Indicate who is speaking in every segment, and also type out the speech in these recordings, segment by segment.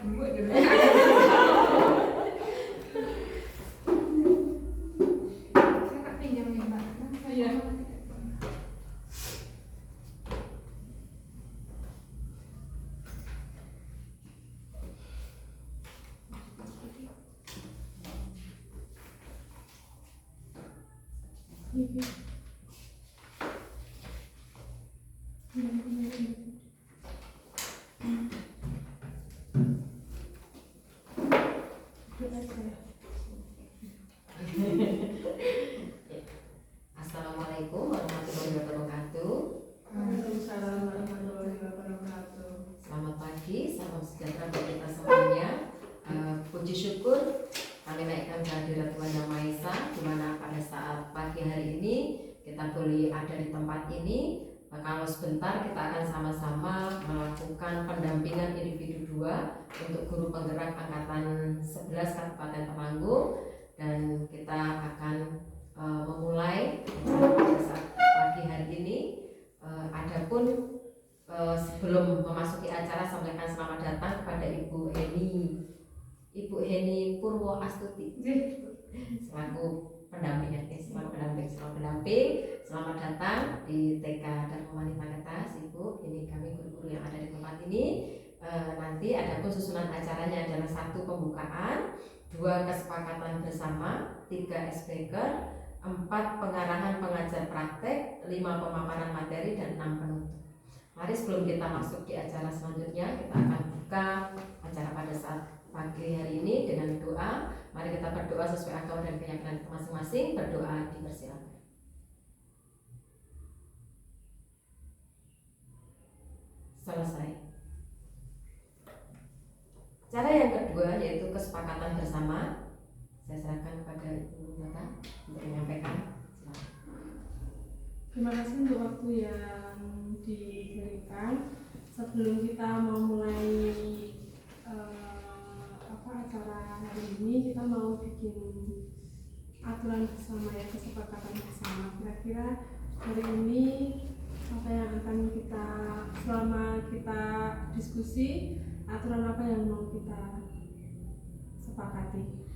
Speaker 1: gembuk gitu. Saya tak pinjam nih Mbak. Iya.
Speaker 2: Assalamualaikum warahmatullahi wabarakatuh.
Speaker 1: Waalaikumsalam warahmatullahi wabarakatuh.
Speaker 2: Selamat pagi, salam sejahtera bagi kita semuanya. Puji syukur kami naikkan kehadirat Tuhan Yang Maha Esa, di mana pada saat pagi hari ini kita boleh ada di tempat ini. Kalau sebentar kita akan sama-sama melakukan pendampingan individu 2 untuk guru penggerak angkatan 11 Kabupaten Temanggung, dan kita akan memulai pada saat pagi hari ini. Adapun sebelum memasuki acara, sampaikan selamat datang kepada Ibu Heni Purwo Astuti selaku pendamping. Selamat datang di TK Dharma Wanita Kertas, Ibu. Ini kami guru-guru yang ada di tempat ini. Nanti adapun susunan acaranya adalah 1 pembukaan, 2 kesepakatan bersama, 3 icebreaker, 4 pengarahan pengajar praktek, 5 pemaparan materi, dan 6 penutup. Mari sebelum kita masuk di acara selanjutnya, kita akan buka acara pada saat pagi hari ini dengan doa. Mari kita berdoa sesuai agama dan keyakinan kita masing-masing. Berdoa, dipersilakan. Selesai. Cara yang kedua yaitu kesepakatan bersama. Saya serahkan kepada Ibu Nata untuk menyampaikan.
Speaker 3: Terima kasih untuk waktu yang diberikan. Sebelum kita mau mulai acara hari ini, kita mau bikin aturan bersama, ya, kesepakatan bersama. Kira-kira hari ini apa yang akan kita, selama kita diskusi, aturan apa yang mau kita sepakati?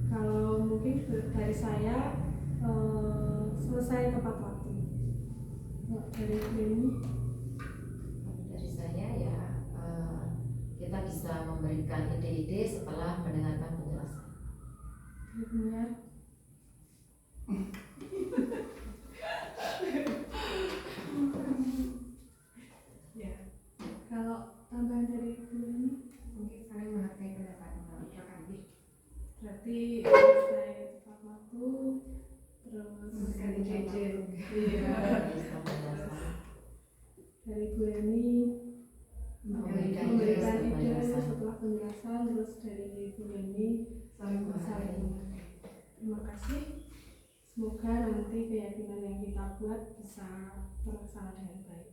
Speaker 3: Kalau mungkin dari saya, selesai tepat waktu. Dari ini,
Speaker 2: Dari saya ya, kita bisa memberikan ide-ide setelah mendengarkan penjelasan.
Speaker 3: ya. Ya. Kalau tambahan dari ini,
Speaker 1: Mungkin kalian menghargai pendapat Mbak Kandi.
Speaker 3: berarti selesai tepat waktu, terus
Speaker 1: Ganti jejer.
Speaker 3: iya. Dari Bu Reni memberikan ide setelah penjelasan, terus dari Bu Reni saling mengenai. Terima kasih. Semoga nanti keyakinan yang kita buat bisa terlaksana dengan baik.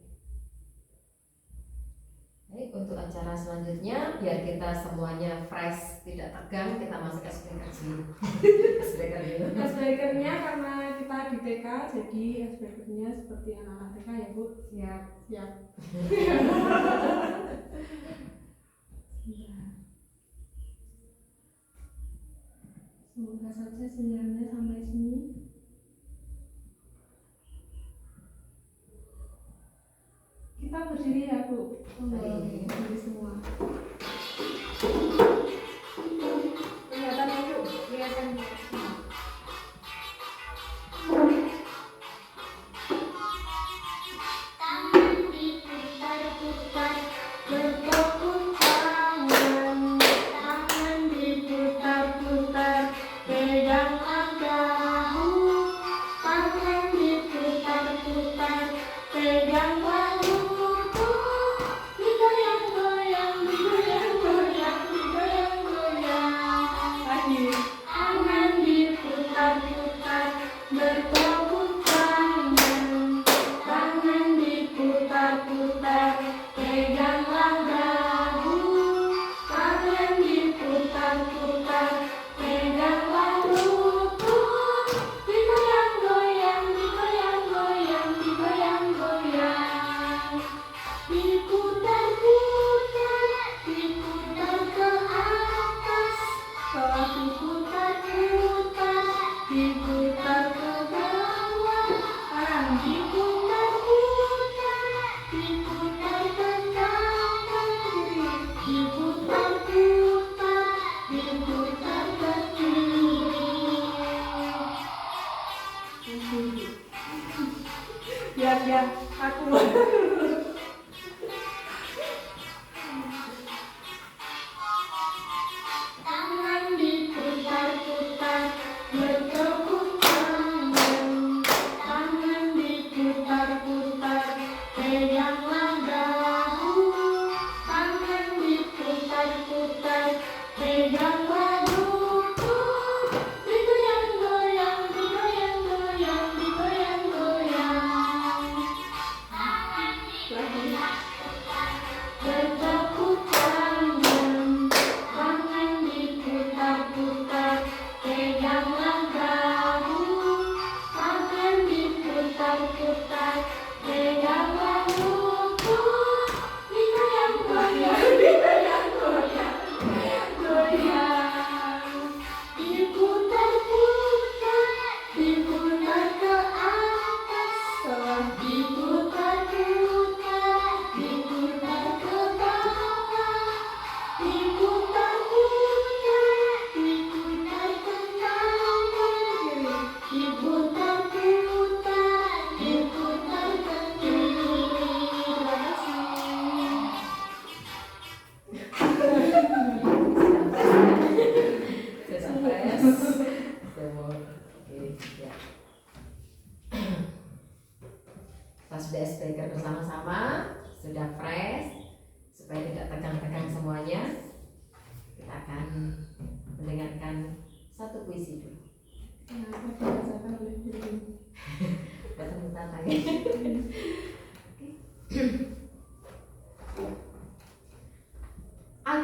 Speaker 2: Baik, untuk acara selanjutnya biar kita semuanya fresh, tidak tegang, kita masuk icebreaker dulu.
Speaker 3: Icebreaker-nya karena kita di TK, jadi icebreaker-nya seperti anak-anak TK, ya Bu.
Speaker 1: Siap.
Speaker 3: Siap. Semoga saja sinyalnya sampai sini. Kita berdiri ya Bu, berdiri semua.
Speaker 1: Kelihatan ya Bu? Kelihatan.
Speaker 4: Tangan diputar-putar, bertepuk tangan. Tangan diputar-putar, peganglah bahu. Tangan diputar-putar, pegang bahu. Digoyang-goyang.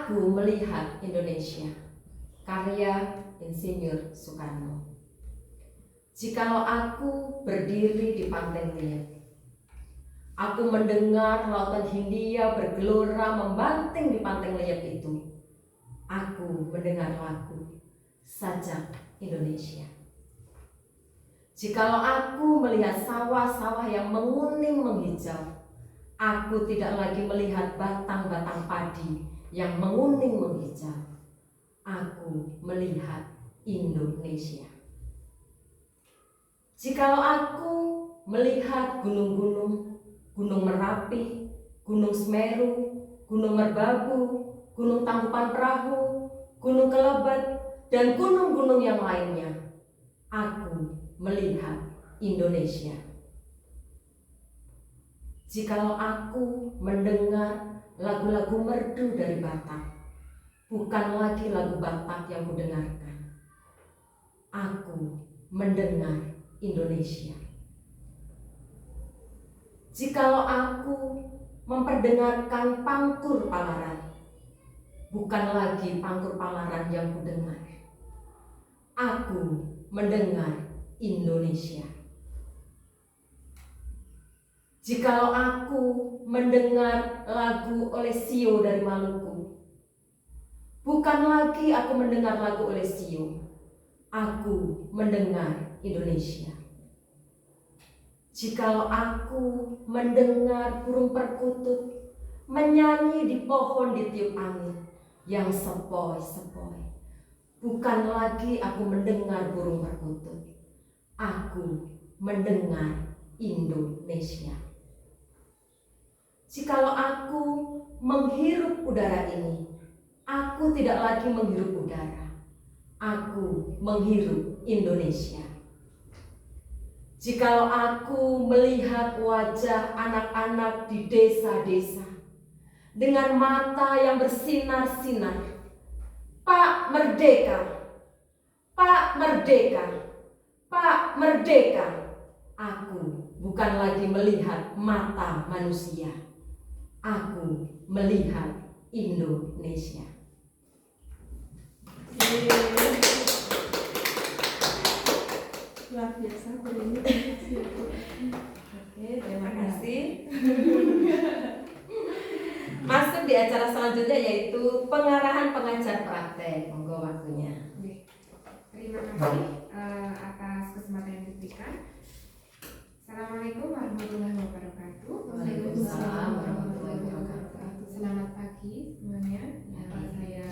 Speaker 2: Aku melihat Indonesia, karya Insinyur Soekarno. Jikalau aku berdiri di Pantai Liat, aku mendengar lautan Hindia bergelora membanting di Pantai Liat itu. Aku mendengar lagu Sajak Indonesia. Jikalau aku melihat sawah-sawah yang menguning menghijau, aku tidak lagi melihat batang-batang padi yang menguning menghijau. Aku melihat Indonesia. Jikalau aku melihat gunung-gunung, Gunung Merapi, Gunung Semeru, Gunung Merbabu, Gunung Tangkupan Perahu, Gunung Kelebet, dan gunung-gunung yang lainnya, aku melihat Indonesia. Jikalau aku mendengar lagu-lagu merdu dari Batak, bukan lagi lagu Batak yang kudengarkan, aku mendengar Indonesia. Jikalau aku memperdengarkan Pangkur Palaran, bukan lagi Pangkur Palaran yang kudengar, aku mendengar Indonesia. Jikalau aku mendengar lagu Olesio dari Maluku, bukan lagi aku mendengar lagu Olesio, aku mendengar Indonesia. Jikalau aku mendengar burung perkutut menyanyi di pohon di tiup angin yang sepoi-sepoi, bukan lagi aku mendengar burung perkutut, aku mendengar Indonesia. Jikalau aku menghirup udara ini, aku tidak lagi menghirup udara, aku menghirup Indonesia. Jikalau aku melihat wajah anak-anak di desa-desa dengan mata yang bersinar-sinar, Pak Merdeka, Pak Merdeka, Pak Merdeka, aku bukan lagi melihat mata manusia, aku melihat Indonesia.
Speaker 3: Luar biasa hari ini. Terima kasih.
Speaker 2: Oke, terima kasih. Masuk di acara selanjutnya yaitu pengarahan pengajar praktek. Monggo waktunya.
Speaker 1: Terima kasih atas kesempatan yang diberikan. Assalamualaikum warahmatullahi wabarakatuh.
Speaker 2: Waalaikumsalam warahmatullahi wabarakatuh.
Speaker 1: Selamat pagi semuanya. Saya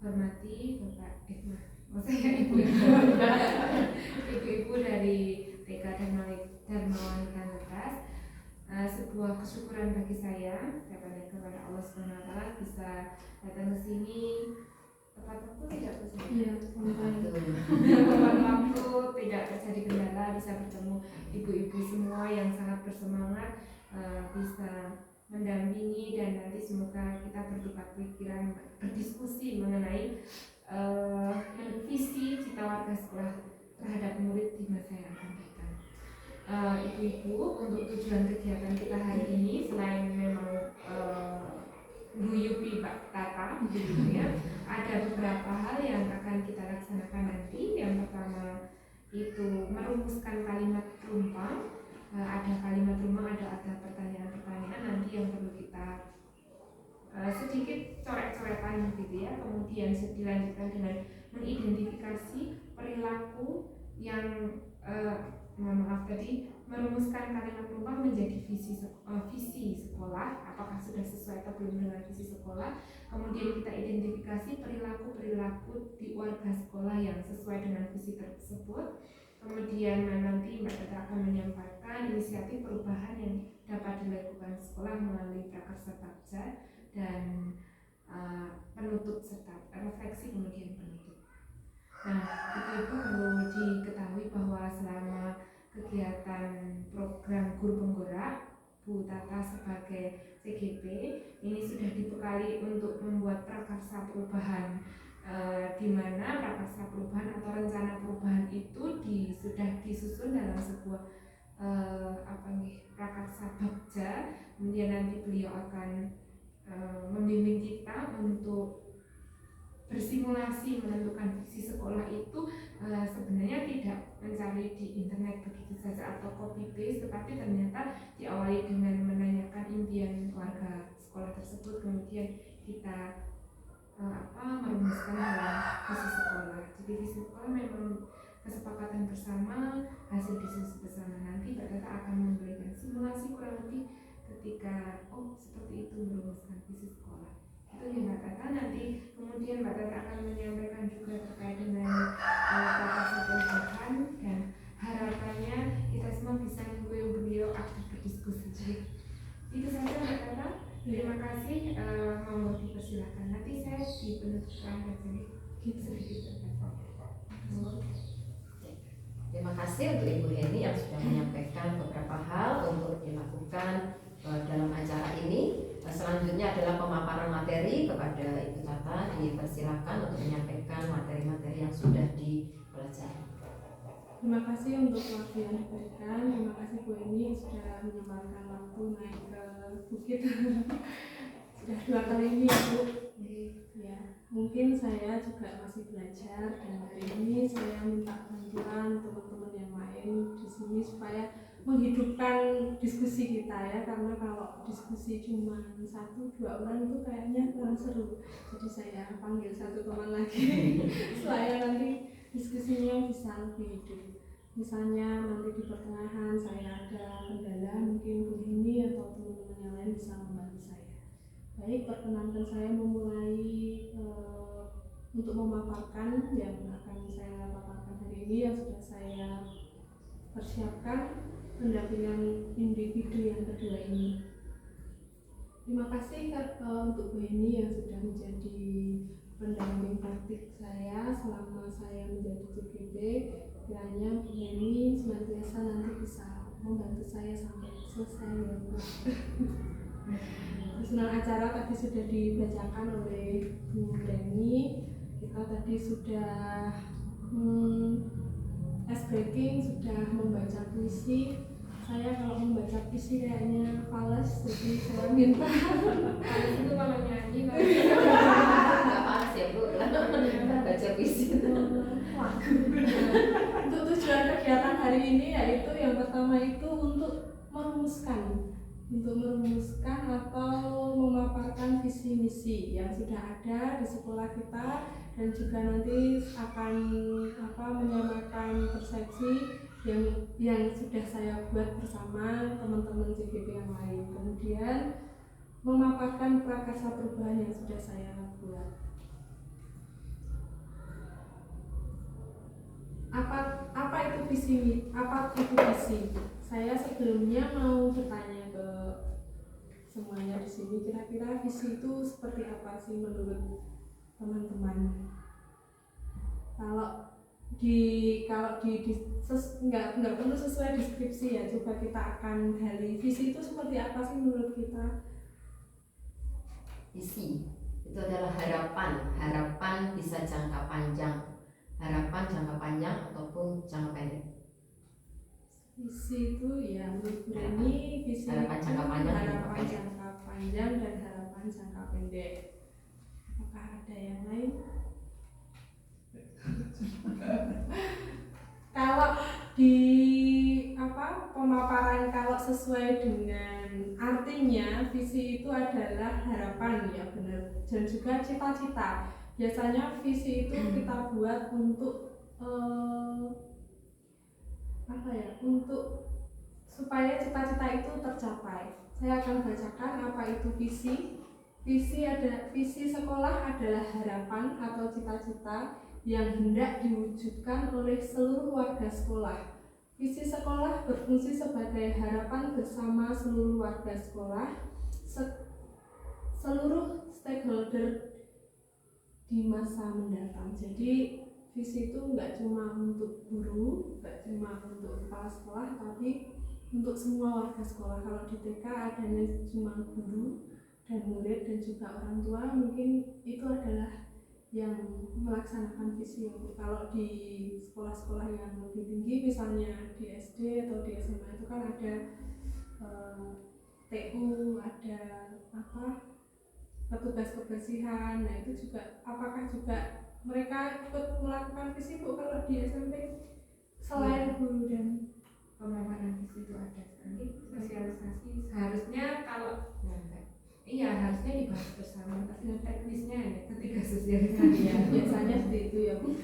Speaker 1: hormati Bapak saya ibu-ibu dari TK Dharmawanita Lepas. Sebuah kesyukuran bagi saya kepada Allah SWT bisa datang ke sini tepat waktu, tidak
Speaker 3: Iya,
Speaker 1: tepat waktu, tidak terjadi kendala, bisa bertemu ibu-ibu semua yang sangat bersemangat, bisa mendampingi, dan nanti semoga kita bertukar pikiran, berdiskusi mengenai visi cita warga sekolah terhadap murid di masa yang akan datang. Ibu-ibu, untuk tujuan kegiatan kita hari ini, selain memang guyupi Pak Tata, ya, ada beberapa hal yang akan kita laksanakan nanti. Yang pertama itu merumuskan kalimat rumpang. Ada kalimat rumpang, ada pertanyaan-pertanyaan nanti yang perlu kita sedikit coret-coretan gitu ya. Kemudian dilanjutkan dengan mengidentifikasi perilaku yang merumuskan kalimat rumpang menjadi visi sekolah, apakah sudah sesuai atau belum dengan visi sekolah. Kemudian kita identifikasi perilaku di warga sekolah yang sesuai dengan visi tersebut. Kemudian nanti Mbak Tata akan menyampaikan inisiatif perubahan yang dapat dilakukan sekolah melalui prakarsa Bagja dan penutup serta refleksi kemudian penutup. Nah, itu perlu diketahui bahwa selama kegiatan program Guru Penggerak, Bu Tata sebagai CGP ini sudah dibekali untuk membuat prakarsa perubahan, di mana prakarsa perubahan atau rencana perubahan itu sudah disusun dalam sebuah prakarsa Bagja. Kemudian nanti beliau akan membimbing kita untuk bersimulasi menentukan visi sekolah itu sebenarnya tidak mencari di internet begitu saja atau copy paste, tetapi ternyata diawali dengan menanyakan impian warga sekolah tersebut, kemudian kita merumuskan dalam visi sekolah. Jadi visi sekolah memang kesepakatan bersama, hasil diskusi bersama. Nanti Mbak Tata akan memberikan simulasi kurang lebih ketika seperti itu merumuskan visi sekolah. Itu ya Mbak Tata. Nanti kemudian Mbak Tata akan menyampaikan juga terkait dengan kata perubahan, dan harapannya kita semua bisa mendukung beliau aktif berdiskusi. Itu saja Mbak Tata. Terima kasih. Mau dipersilakan. Nanti saya di penutup terakhir sedikit.
Speaker 2: Terima kasih untuk Ibu Heni yang sudah menyampaikan beberapa hal untuk dilakukan dalam acara ini. Selanjutnya adalah pemaparan materi kepada Ibu Tata. Dipersilakan untuk menyampaikan materi-materi yang sudah dipelajari.
Speaker 3: Terima kasih untuk waktu yang diberikan. Terima kasih Bu Heni sudah menyempatkan waktu naik ke bukit. Sudah 2 kali ini ya Bu. Ya, mungkin saya juga masih belajar, dan hari ini saya minta bantuan teman-teman yang lain di sini supaya menghidupkan diskusi kita ya, karena kalau diskusi cuma 1-2 orang itu kayaknya kurang seru. Jadi saya panggil satu teman lagi supaya nanti diskusinya bisa lebih hidup. Misalnya nanti di pertengahan saya ada kendala, mungkin Bu Heni atau teman-teman yang lain bisa membantu saya. Baik, perkenankan saya memulai untuk memaparkan yang akan saya paparkan hari ini, yang sudah saya persiapkan pendampingan individu yang kedua ini. Terima kasih untuk Bu Heni yang sudah menjadi pendamping praktik saya selama saya menjadi CGB. Kiranya Bu Heni senantiasa nanti bisa membantu saya sampai selesai ya Bu. Susunan acara tadi sudah dibacakan oleh Bu Heni. Kita tadi sudah ice breaking, sudah membaca puisi. Saya kalau membaca puisi kayaknya fales, jadi saya minta
Speaker 1: Itu kalau nyanyi
Speaker 2: Nggak panas ya Bu, baca puisi.
Speaker 3: Untuk tujuan kegiatan hari ini yaitu yang pertama itu untuk merumuskan atau memaparkan visi misi yang sudah ada di sekolah kita, dan juga nanti akan menyamakan persepsi yang sudah saya buat bersama teman-teman CGP yang lain. Kemudian memaparkan prakarsa perubahan yang sudah saya buat. Apa itu visi? Saya sebelumnya mau bertanya ke semuanya di sini, kira-kira visi itu seperti apa sih menurut teman-teman? Nggak perlu sesuai deskripsi ya, coba kita akan gali visi itu seperti apa sih menurut kita?
Speaker 2: Visi itu adalah harapan bisa jangka panjang, harapan jangka panjang ataupun jangka pendek.
Speaker 3: Visi itu ya menurut Bu Heni, visi
Speaker 2: Harapan
Speaker 3: itu
Speaker 2: jangka panjang,
Speaker 3: harapan jangka panjang dan harapan jangka pendek. Apakah ada yang lain? Kalau di pemaparan, kalau sesuai dengan artinya, visi itu adalah harapan ya benar, dan juga cita-cita. Biasanya visi itu kita buat untuk untuk supaya cita-cita itu tercapai. Saya akan bacakan apa itu visi. Visi sekolah adalah harapan atau cita-cita yang hendak diwujudkan oleh seluruh warga sekolah. Visi sekolah berfungsi sebagai harapan bersama seluruh warga sekolah, seluruh stakeholder di masa mendatang. Jadi visi itu nggak cuma untuk guru, nggak cuma untuk kepala sekolah, tapi untuk semua warga sekolah. Kalau di TK adanya cuma guru dan murid dan juga orang tua, mungkin itu adalah yang melaksanakan visi. Kalau di sekolah-sekolah yang lebih tinggi, misalnya di SD atau di SMA itu kan ada TU, ada petugas kebersihan. Nah itu juga apakah juga mereka ikut melakukan visi Bu kalau di SMP selain guru dan
Speaker 1: Pemaparan di situ ada sekali sosialisasi. Seharusnya kalau iya harusnya dibahas bersama, tapi teknisnya ya ketika sosialisasi.
Speaker 3: ya biasanya seperti itu ya Bu.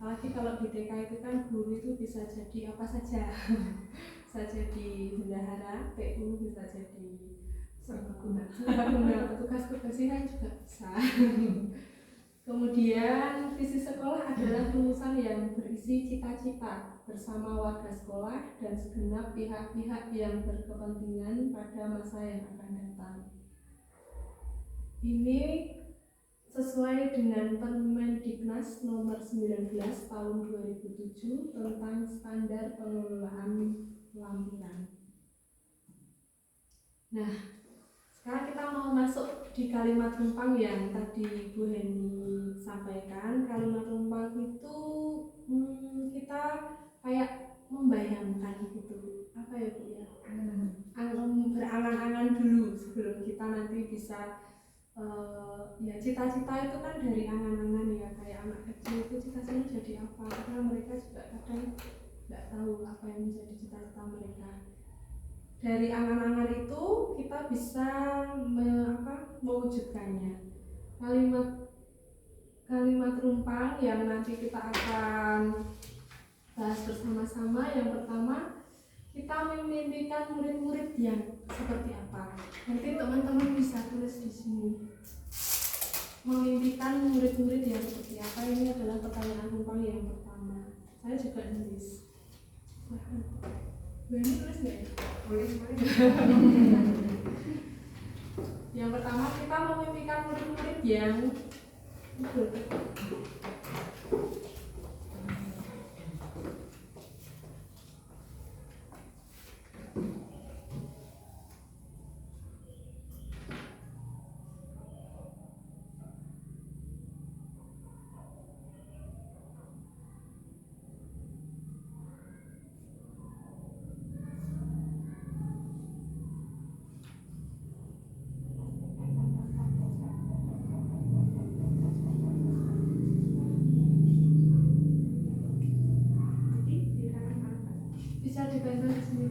Speaker 3: Apalagi kalau di TK itu kan guru itu bisa jadi apa saja. Bisa jadi bendahara, PU, bisa jadi serbaguna, petugas kebersihan juga bisa. Kemudian visi sekolah adalah rumusan yang berisi cita-cita bersama warga sekolah dan segenap pihak-pihak yang berkepentingan pada masa yang akan datang. Ini sesuai dengan Permendiknas nomor 19 tahun 2007 tentang standar pengelolaan lampiran. Nah, sekarang kita mau masuk di kalimat rumpang yang tadi Bu Heni sampaikan. Kalimat rumpang itu kita kayak membayangkan gitu. Apa ya Bu ya? Berangan-angan dulu sebelum kita nanti bisa ya cita-cita itu kan dari angan-angan ya, kayak anak kecil itu cita-citanya jadi apa, karena mereka juga kadang nggak tahu apa yang menjadi cita-cita mereka. Dari angan-angan itu kita bisa mewujudkannya. Kalimat rumpang yang nanti kita akan bahas bersama-sama. Yang pertama, kita memimpikan murid-murid yang seperti apa. Nanti teman-teman bisa tulis di sini. Memimpikan murid-murid yang seperti apa, ini adalah pertanyaan rumpang yang pertama. Saya juga nulis. Boleh tulis nggak ya?
Speaker 1: Boleh.
Speaker 3: Yang pertama, kita memimpikan murid-murid yang bisa ditempel di sini.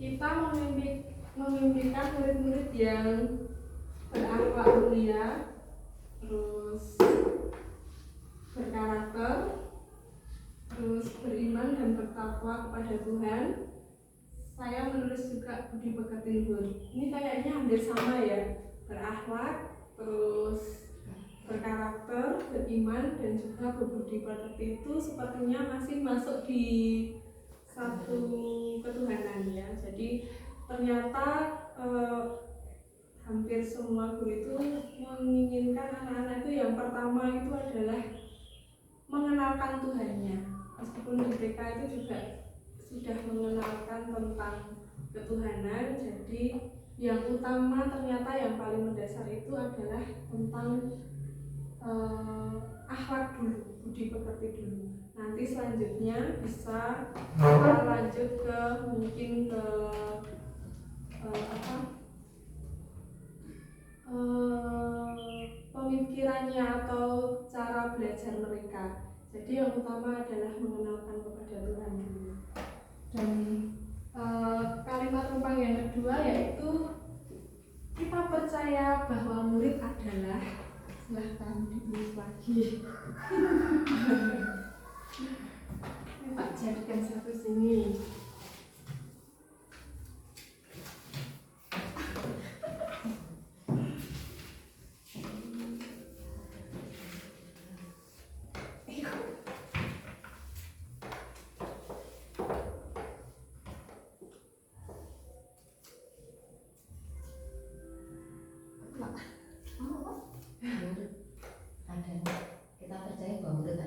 Speaker 3: Kita memimpikan murid-murid yang berakhlak mulia, terus berkarakter, terus beriman dan bertakwa kepada Tuhan. Saya menulis juga budi pekerti luhur. Ini kayaknya hampir sama ya, berakhlak, terus berkarakter, beriman, dan juga berbudi pekerti. Itu sepertinya masih masuk di satu ketuhanan ya. Jadi ternyata hampir semua guru itu menginginkan anak-anak itu yang pertama itu adalah mengenalkan Tuhannya. Meskipun di TK itu juga sudah mengenalkan tentang ketuhanan, jadi yang utama ternyata yang paling mendasar itu adalah tentang akhlak dulu, budi pekerti dulu. Nanti selanjutnya bisa kita lanjut ke mungkin ke pemikirannya atau cara belajar mereka. Jadi yang utama adalah mengenalkan kepada Tuhan dulu. Dan kalimat rumpang yang kedua yaitu kita percaya bahwa murid adalah, silahkan ditulis lagi. Ini tak jadikan satu sini.
Speaker 2: Ada. Kita percaya bahwa murid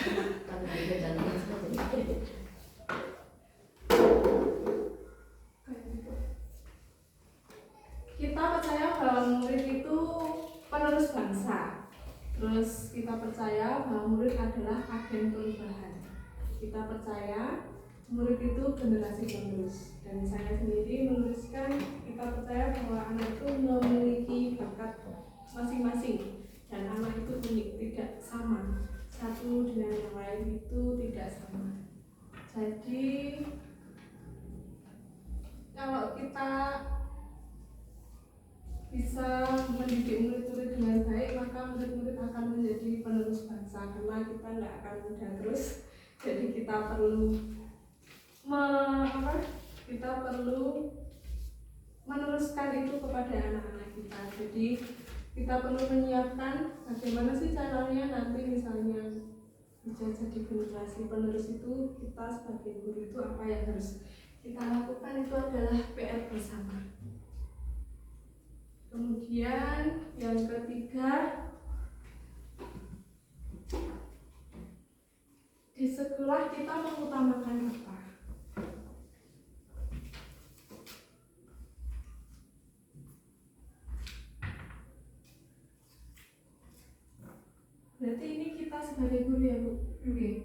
Speaker 2: Kan ada jantung seperti
Speaker 3: Kita percaya bahwa murid itu penerus bangsa. Terus kita percaya bahwa murid adalah agen perubahan. Kita percaya murid itu generasi penerus. Dan saya sendiri menuliskan kita percaya bahwa anak itu memiliki bakat masing-masing dan anak itu unik, tidak sama. Satu dengan yang lain itu tidak sama. Jadi kalau kita bisa mendidik murid-murid dengan baik, maka murid-murid akan menjadi penerus bangsa, karena kita tidak akan muda terus. Jadi kita perlu kita perlu meneruskan itu kepada anak-anak kita. Jadi kita perlu menyiapkan bagaimana sih caranya nanti misalnya bisa jadi generasi penerus itu. Kita sebagai guru itu apa yang harus kita lakukan, itu adalah PR bersama. Kemudian yang ketiga, di sekolah kita mengutamakan apa? Berarti ini kita sebagai guru ya Bu? Oke.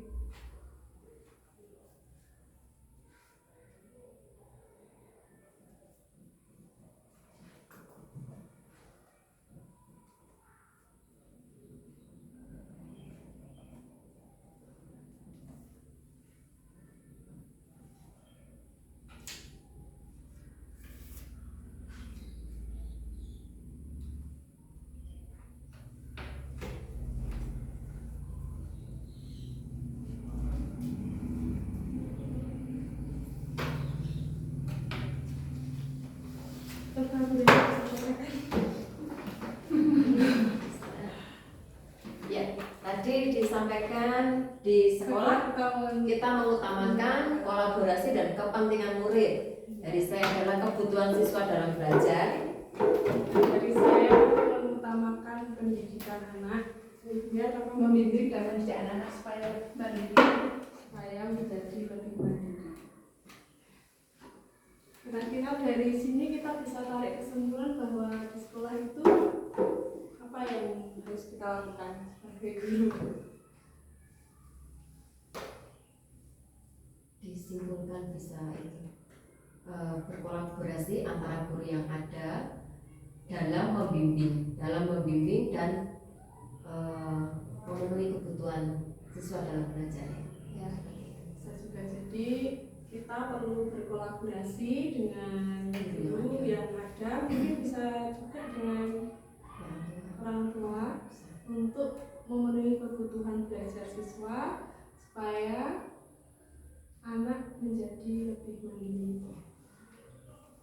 Speaker 2: ya, tadi disampaikan di sekolah kita mengutamakan kolaborasi dan kepentingan murid. Dari saya adalah kebutuhan siswa dalam belajar.
Speaker 3: Dari saya mengutamakan pendidikan anak, biar membimbing dan mendidik anak-anak supaya mandiri, supaya menjadi lebih mandiri. Kira-kira dari sini kita bisa tarik kesimpulan bahwa di sekolah itu apa yang harus kita lakukan sebagai guru?
Speaker 2: Disimpulkan bisa itu berkolaborasi antara guru yang ada dalam membimbing dan memenuhi kebutuhan siswa dalam belajar.
Speaker 3: Ya, bisa juga. Jadi kita perlu berkolaborasi dengan guru yang ada, mungkin bisa juga dengan orang tua untuk memenuhi kebutuhan belajar siswa supaya anak menjadi lebih mandiri.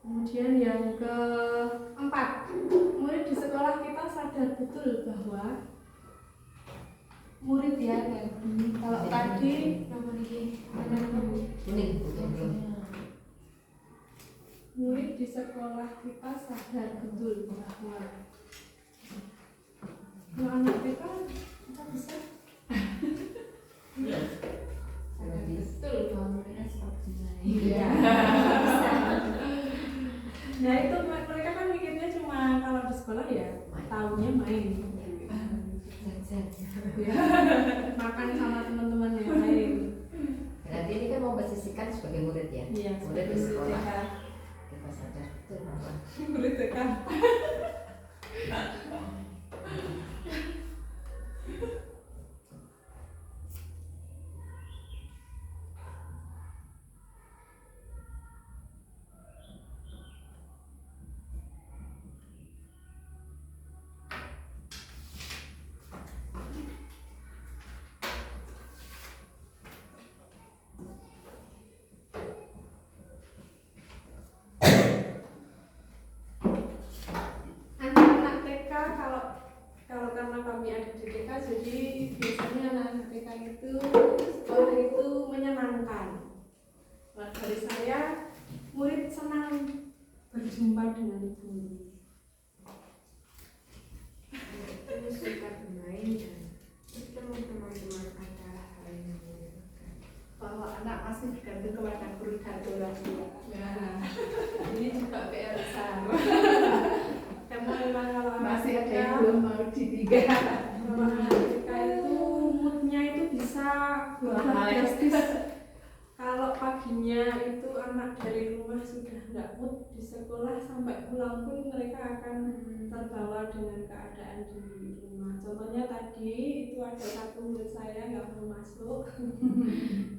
Speaker 3: Kemudian yang keempat, murid di sekolah kita sadar betul bahwa murid ya kan. Kalau tadi murid di sekolah kita sadar betul bahwa anak kita bisa betul bahwa mereka seperti
Speaker 2: Iya.
Speaker 3: Nah itu mereka kan mikirnya cuma kalau di sekolah ya tahunya main. Makan sama teman-teman yang lain.
Speaker 2: Berarti ini kan memposisikan sebagai murid ya.
Speaker 3: Iya,
Speaker 2: murid di sekolah. Kita sadar betul bahwa
Speaker 3: murid tekan. Karena kami ada di TK, jadi biasanya anak-anak TK itu sekolah itu menyenangkan. Nah, dari saya, murid senang berjumpa dengan guru.
Speaker 1: Itu suka bermain dan bertemu teman-teman adalah hal
Speaker 3: kalau anak masih bergantung kepada guru dan orang tua. Nah, ini juga PR besar. Karena memang kalau anak
Speaker 5: Masih ada
Speaker 3: kita,
Speaker 5: yang belum mau dididik.
Speaker 3: kalau anak kita itu moodnya itu bisa berubah drastis. Kalau paginya itu anak dari rumah sudah nggak mood di sekolah, sampai pulang pun mereka akan terbawa dengan keadaan di rumah. Contohnya tadi itu ada satu murid saya nggak mau masuk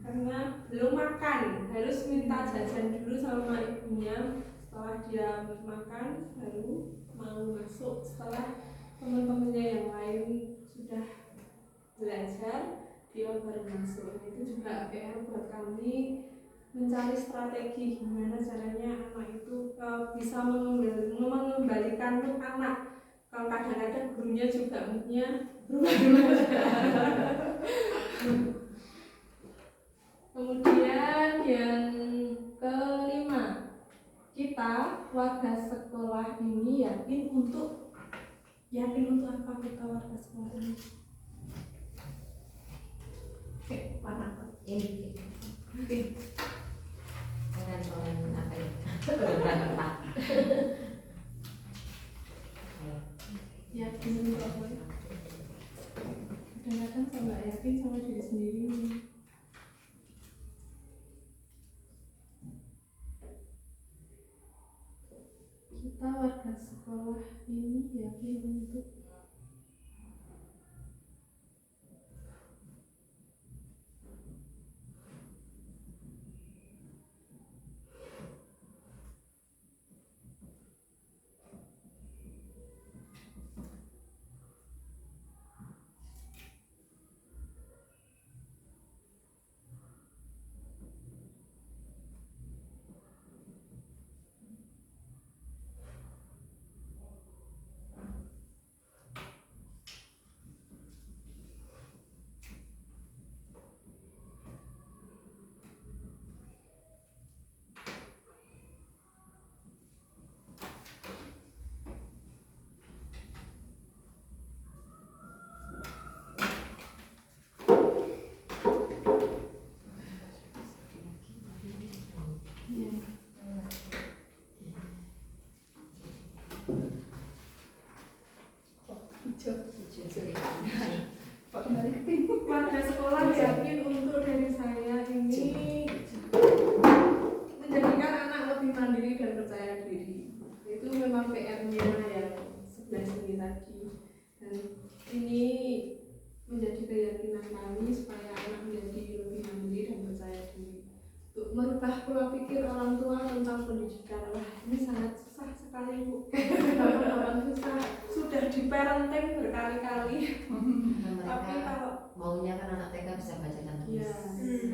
Speaker 3: karena belum makan, harus minta jajan dulu sama ibunya. Setelah dia makan baru mau masuk, setelah teman-temannya yang lain sudah belajar dia baru masuk. Itu juga PR buat kami, mencari strategi gimana caranya anak itu bisa mengembalikan mood anak. Kalau kadang-kadang gurunya juga moodnya berubah. Kemudian yang kelima, kita warga sekolah ini yakin untuk apa kita warga sekolah ini? Oke, mana?
Speaker 2: Ini
Speaker 3: Oke.
Speaker 2: orang apa ya?
Speaker 3: Yakin untuk apa? Kadang-kadang saya nggak yakin sama diri sendiri. Kita warga sekolah ini yakin untuk warga sekolah yakin untuk dari saya ini menjadikan anak lebih mandiri dan percaya diri. Itu memang PR-nya yang sebelah sini tadi, dan ini menjadi keyakinan kami supaya anak menjadi lebih mandiri dan percaya diri. Untuk merubah pola pikir orang tua tentang pendidikan, wah ini sangat susah sekali Bu. Teman-teman susah, sudah di parenting berkali-kali. Tapi kalau
Speaker 2: maunya kan anak TK bisa baca dan tulis
Speaker 3: ya,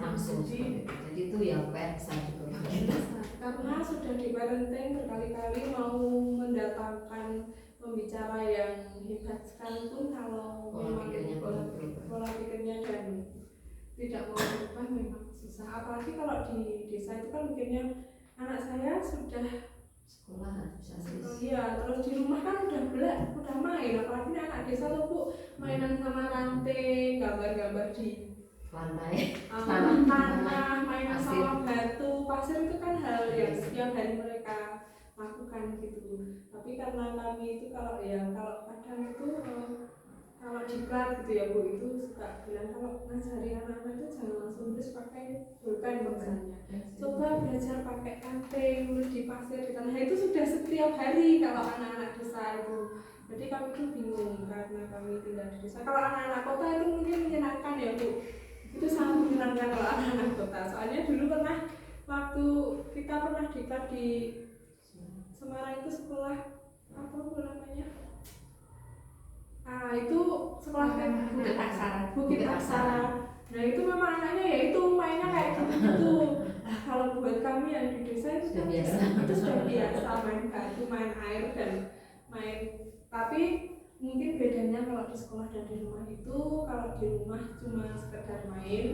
Speaker 2: langsung seperti itu. Jadi itu yang PR besar juga bagi kita.
Speaker 3: karena sudah di parenting berkali-kali, mau mendatangkan pembicara yang hebat sekalipun kalau
Speaker 2: Pola pikirnya belum berubah.
Speaker 3: pola pikirnya dan tidak mau berubah memang susah. Apalagi kalau di desa itu kan mikirnya anak saya sudah
Speaker 2: Sekolah bisa sih.
Speaker 3: iya, terus di rumah kan udah main, apalagi anak desa tuh Bu, mainan sama ranting, gambar-gambar di
Speaker 2: Lantai.
Speaker 3: tanah, mainan
Speaker 2: Pasir.
Speaker 3: sama batu, pasir itu kan hal yang setiap hari mereka lakukan gitu. Tapi karena kami itu kalau kadang itu kalau diklat gitu ya Bu, itu suka bilang kalau ngajari anak-anak itu jangan langsung terus pakai pulpen misalnya. Coba belajar pakai ranting, nulis di pasir, di tanah, itu sudah setiap hari kalau anak-anak desa itu. Jadi kami itu bingung karena kami tinggal di desa. Kalau anak-anak kota itu mungkin menyenangkan ya Bu, itu sangat menyenangkan kalau anak-anak kota. Soalnya dulu waktu kita pernah diklat di Semarang itu sekolah apa namanya? Itu sekolah
Speaker 5: Bukit Aksara.
Speaker 3: Bukit Aksara. Nah itu memang anaknya ya itu mainnya kayak gitu. Nah, kalau buat kami yang di desa itu
Speaker 2: Sudah
Speaker 3: kan
Speaker 2: biasa.
Speaker 3: itu sudah biasa main batu, main air dan main. Tapi mungkin bedanya kalau di sekolah dan di rumah itu, kalau di rumah cuma sekedar main,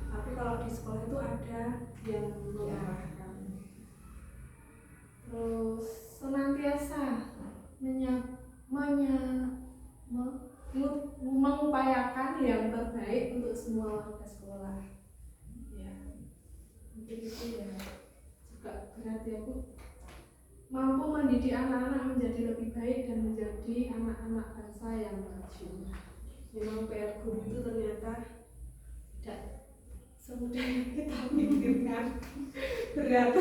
Speaker 3: tapi kalau di sekolah itu ada yang mengarahkan. Terus senantiasa mengupayakan yang terbaik untuk semua warga sekolah. Ya. ya Bu, mampu mendidik anak-anak menjadi lebih baik dan menjadi anak-anak bangsa yang maju. Memang PR guru itu ternyata tidak semudah yang kita pikirkan, berat.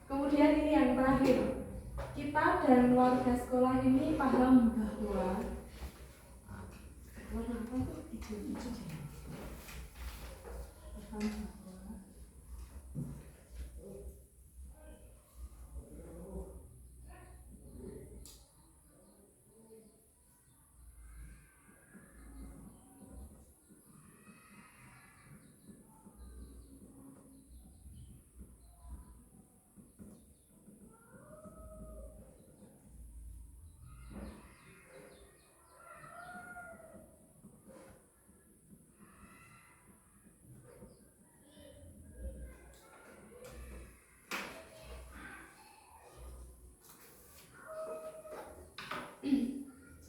Speaker 3: Kemudian ini yang terakhir, kita dan warga sekolah ini paham bahwa warna apa tuh? Hijau-hijau. Paham bahwa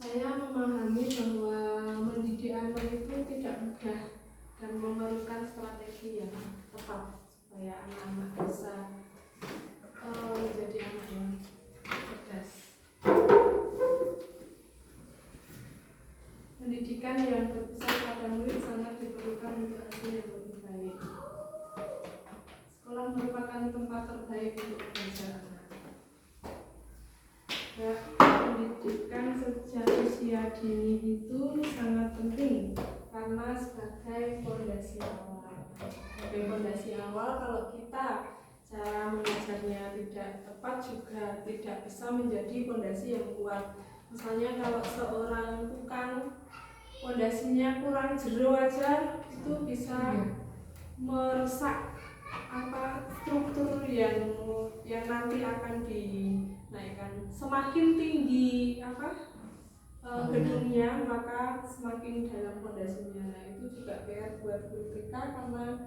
Speaker 3: saya memahami bahwa mendidik anak itu tidak mudah dan memerlukan strategi yang tepat supaya anak-anak bisa menjadi anak yang cerdas. Pendidikan yang berpusat pada murid sangat diperlukan untuk hasil yang lebih baik. Sekolah merupakan tempat terbaik untuk belajar anak. Pendidikan sejak usia dini itu sangat penting karena sebagai fondasi awal. Sebagai fondasi awal, kalau kita cara mengajarnya tidak tepat juga tidak bisa menjadi fondasi yang kuat. Misalnya kalau seorang tukang fondasinya kurang jero aja, itu bisa merusak struktur yang nanti akan dinaikkan. Semakin tinggi gedungnya, maka semakin dalam fondasinya. Nah, itu juga PR buat guru kita karena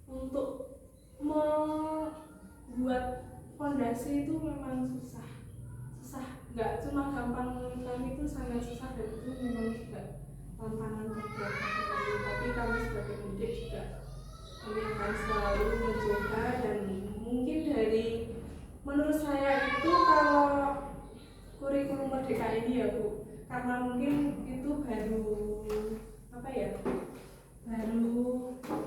Speaker 3: untuk membuat fondasi itu memang susah, nggak cuma gampang, kami itu sangat susah dan itu memang juga tantangan terberat bagi kami. Tapi kami sebagai pendidik juga kami akan selalu mencoba, dan mungkin menurut saya itu kalau kurikulum merdeka ini ya Bu, karena mungkin itu baru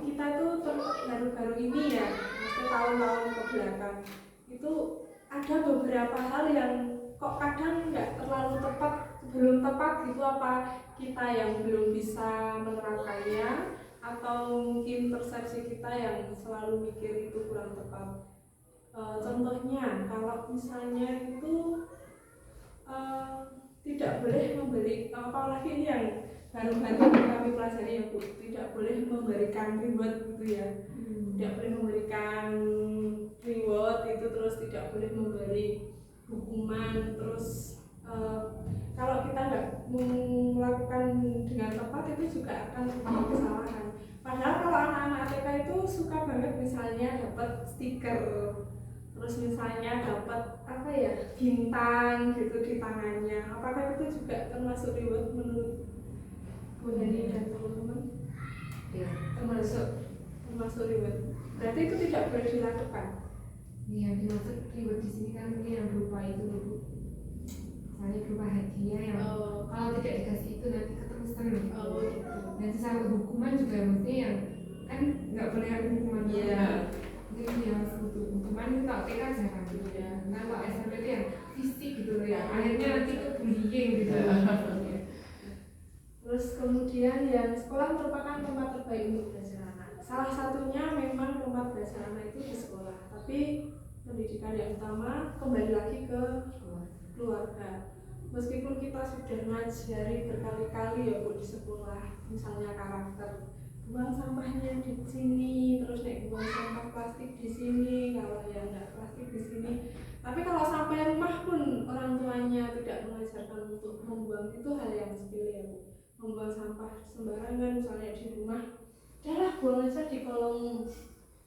Speaker 3: kita tuh baru ini ya, mesti tahun-tahun kebelakang itu ada beberapa hal yang kok kadang nggak terlalu belum tepat gitu, apa kita yang belum bisa menerapkannya atau mungkin persepsi kita yang selalu mikir itu kurang tepat. Contohnya kalau misalnya itu tidak boleh memberi, apalagi ini yang baru-baru kami pelajari ya Bu, tidak boleh memberikan reward gitu ya. Tidak boleh memberikan reward itu, terus tidak boleh memberi hukuman, terus kalau kita nggak melakukan dengan tepat itu juga akan menjadi kesalahan. Padahal kalau anak-anak TK itu suka banget misalnya dapat stiker, terus misalnya dapat bintang gitu di tangannya. Apakah itu juga termasuk reward menurut Bu Heni dan teman-teman?
Speaker 2: Ya,
Speaker 3: termasuk reward. Berarti itu tidak boleh dilakukan.
Speaker 1: Yang dimaksud reward di sini kan mungkin yang berupa itu Bu, misalnya berupa hadiah yang kalau tidak dikasih itu nanti keterusan gitu. Dan sama hukuman juga mesti yang kan nggak boleh ada hukuman. Mungkin yang hukuman itu tak TK aja kan gitu ya. Nah kalau SMP itu yang fisik gitu loh ya, akhirnya nanti itu bullying gitu.
Speaker 3: Terus kemudian yang sekolah merupakan tempat terbaik untuk belajar anak. Salah satunya memang tempat belajar anak itu di sekolah, tapi pendidikan yang utama kembali lagi ke keluarga. Meskipun kita sudah ngajari berkali-kali ya Bu di sekolah, misalnya karakter, buang sampahnya di sini, terus buang sampah plastik di sini, kalau yang enggak plastik di sini. Tapi kalau sampai rumah pun orang tuanya tidak mengajarkan untuk membuang, itu hal yang sepele ya Bu. Membuang sampah sembarangan misalnya di rumah, udahlah buang aja di kolong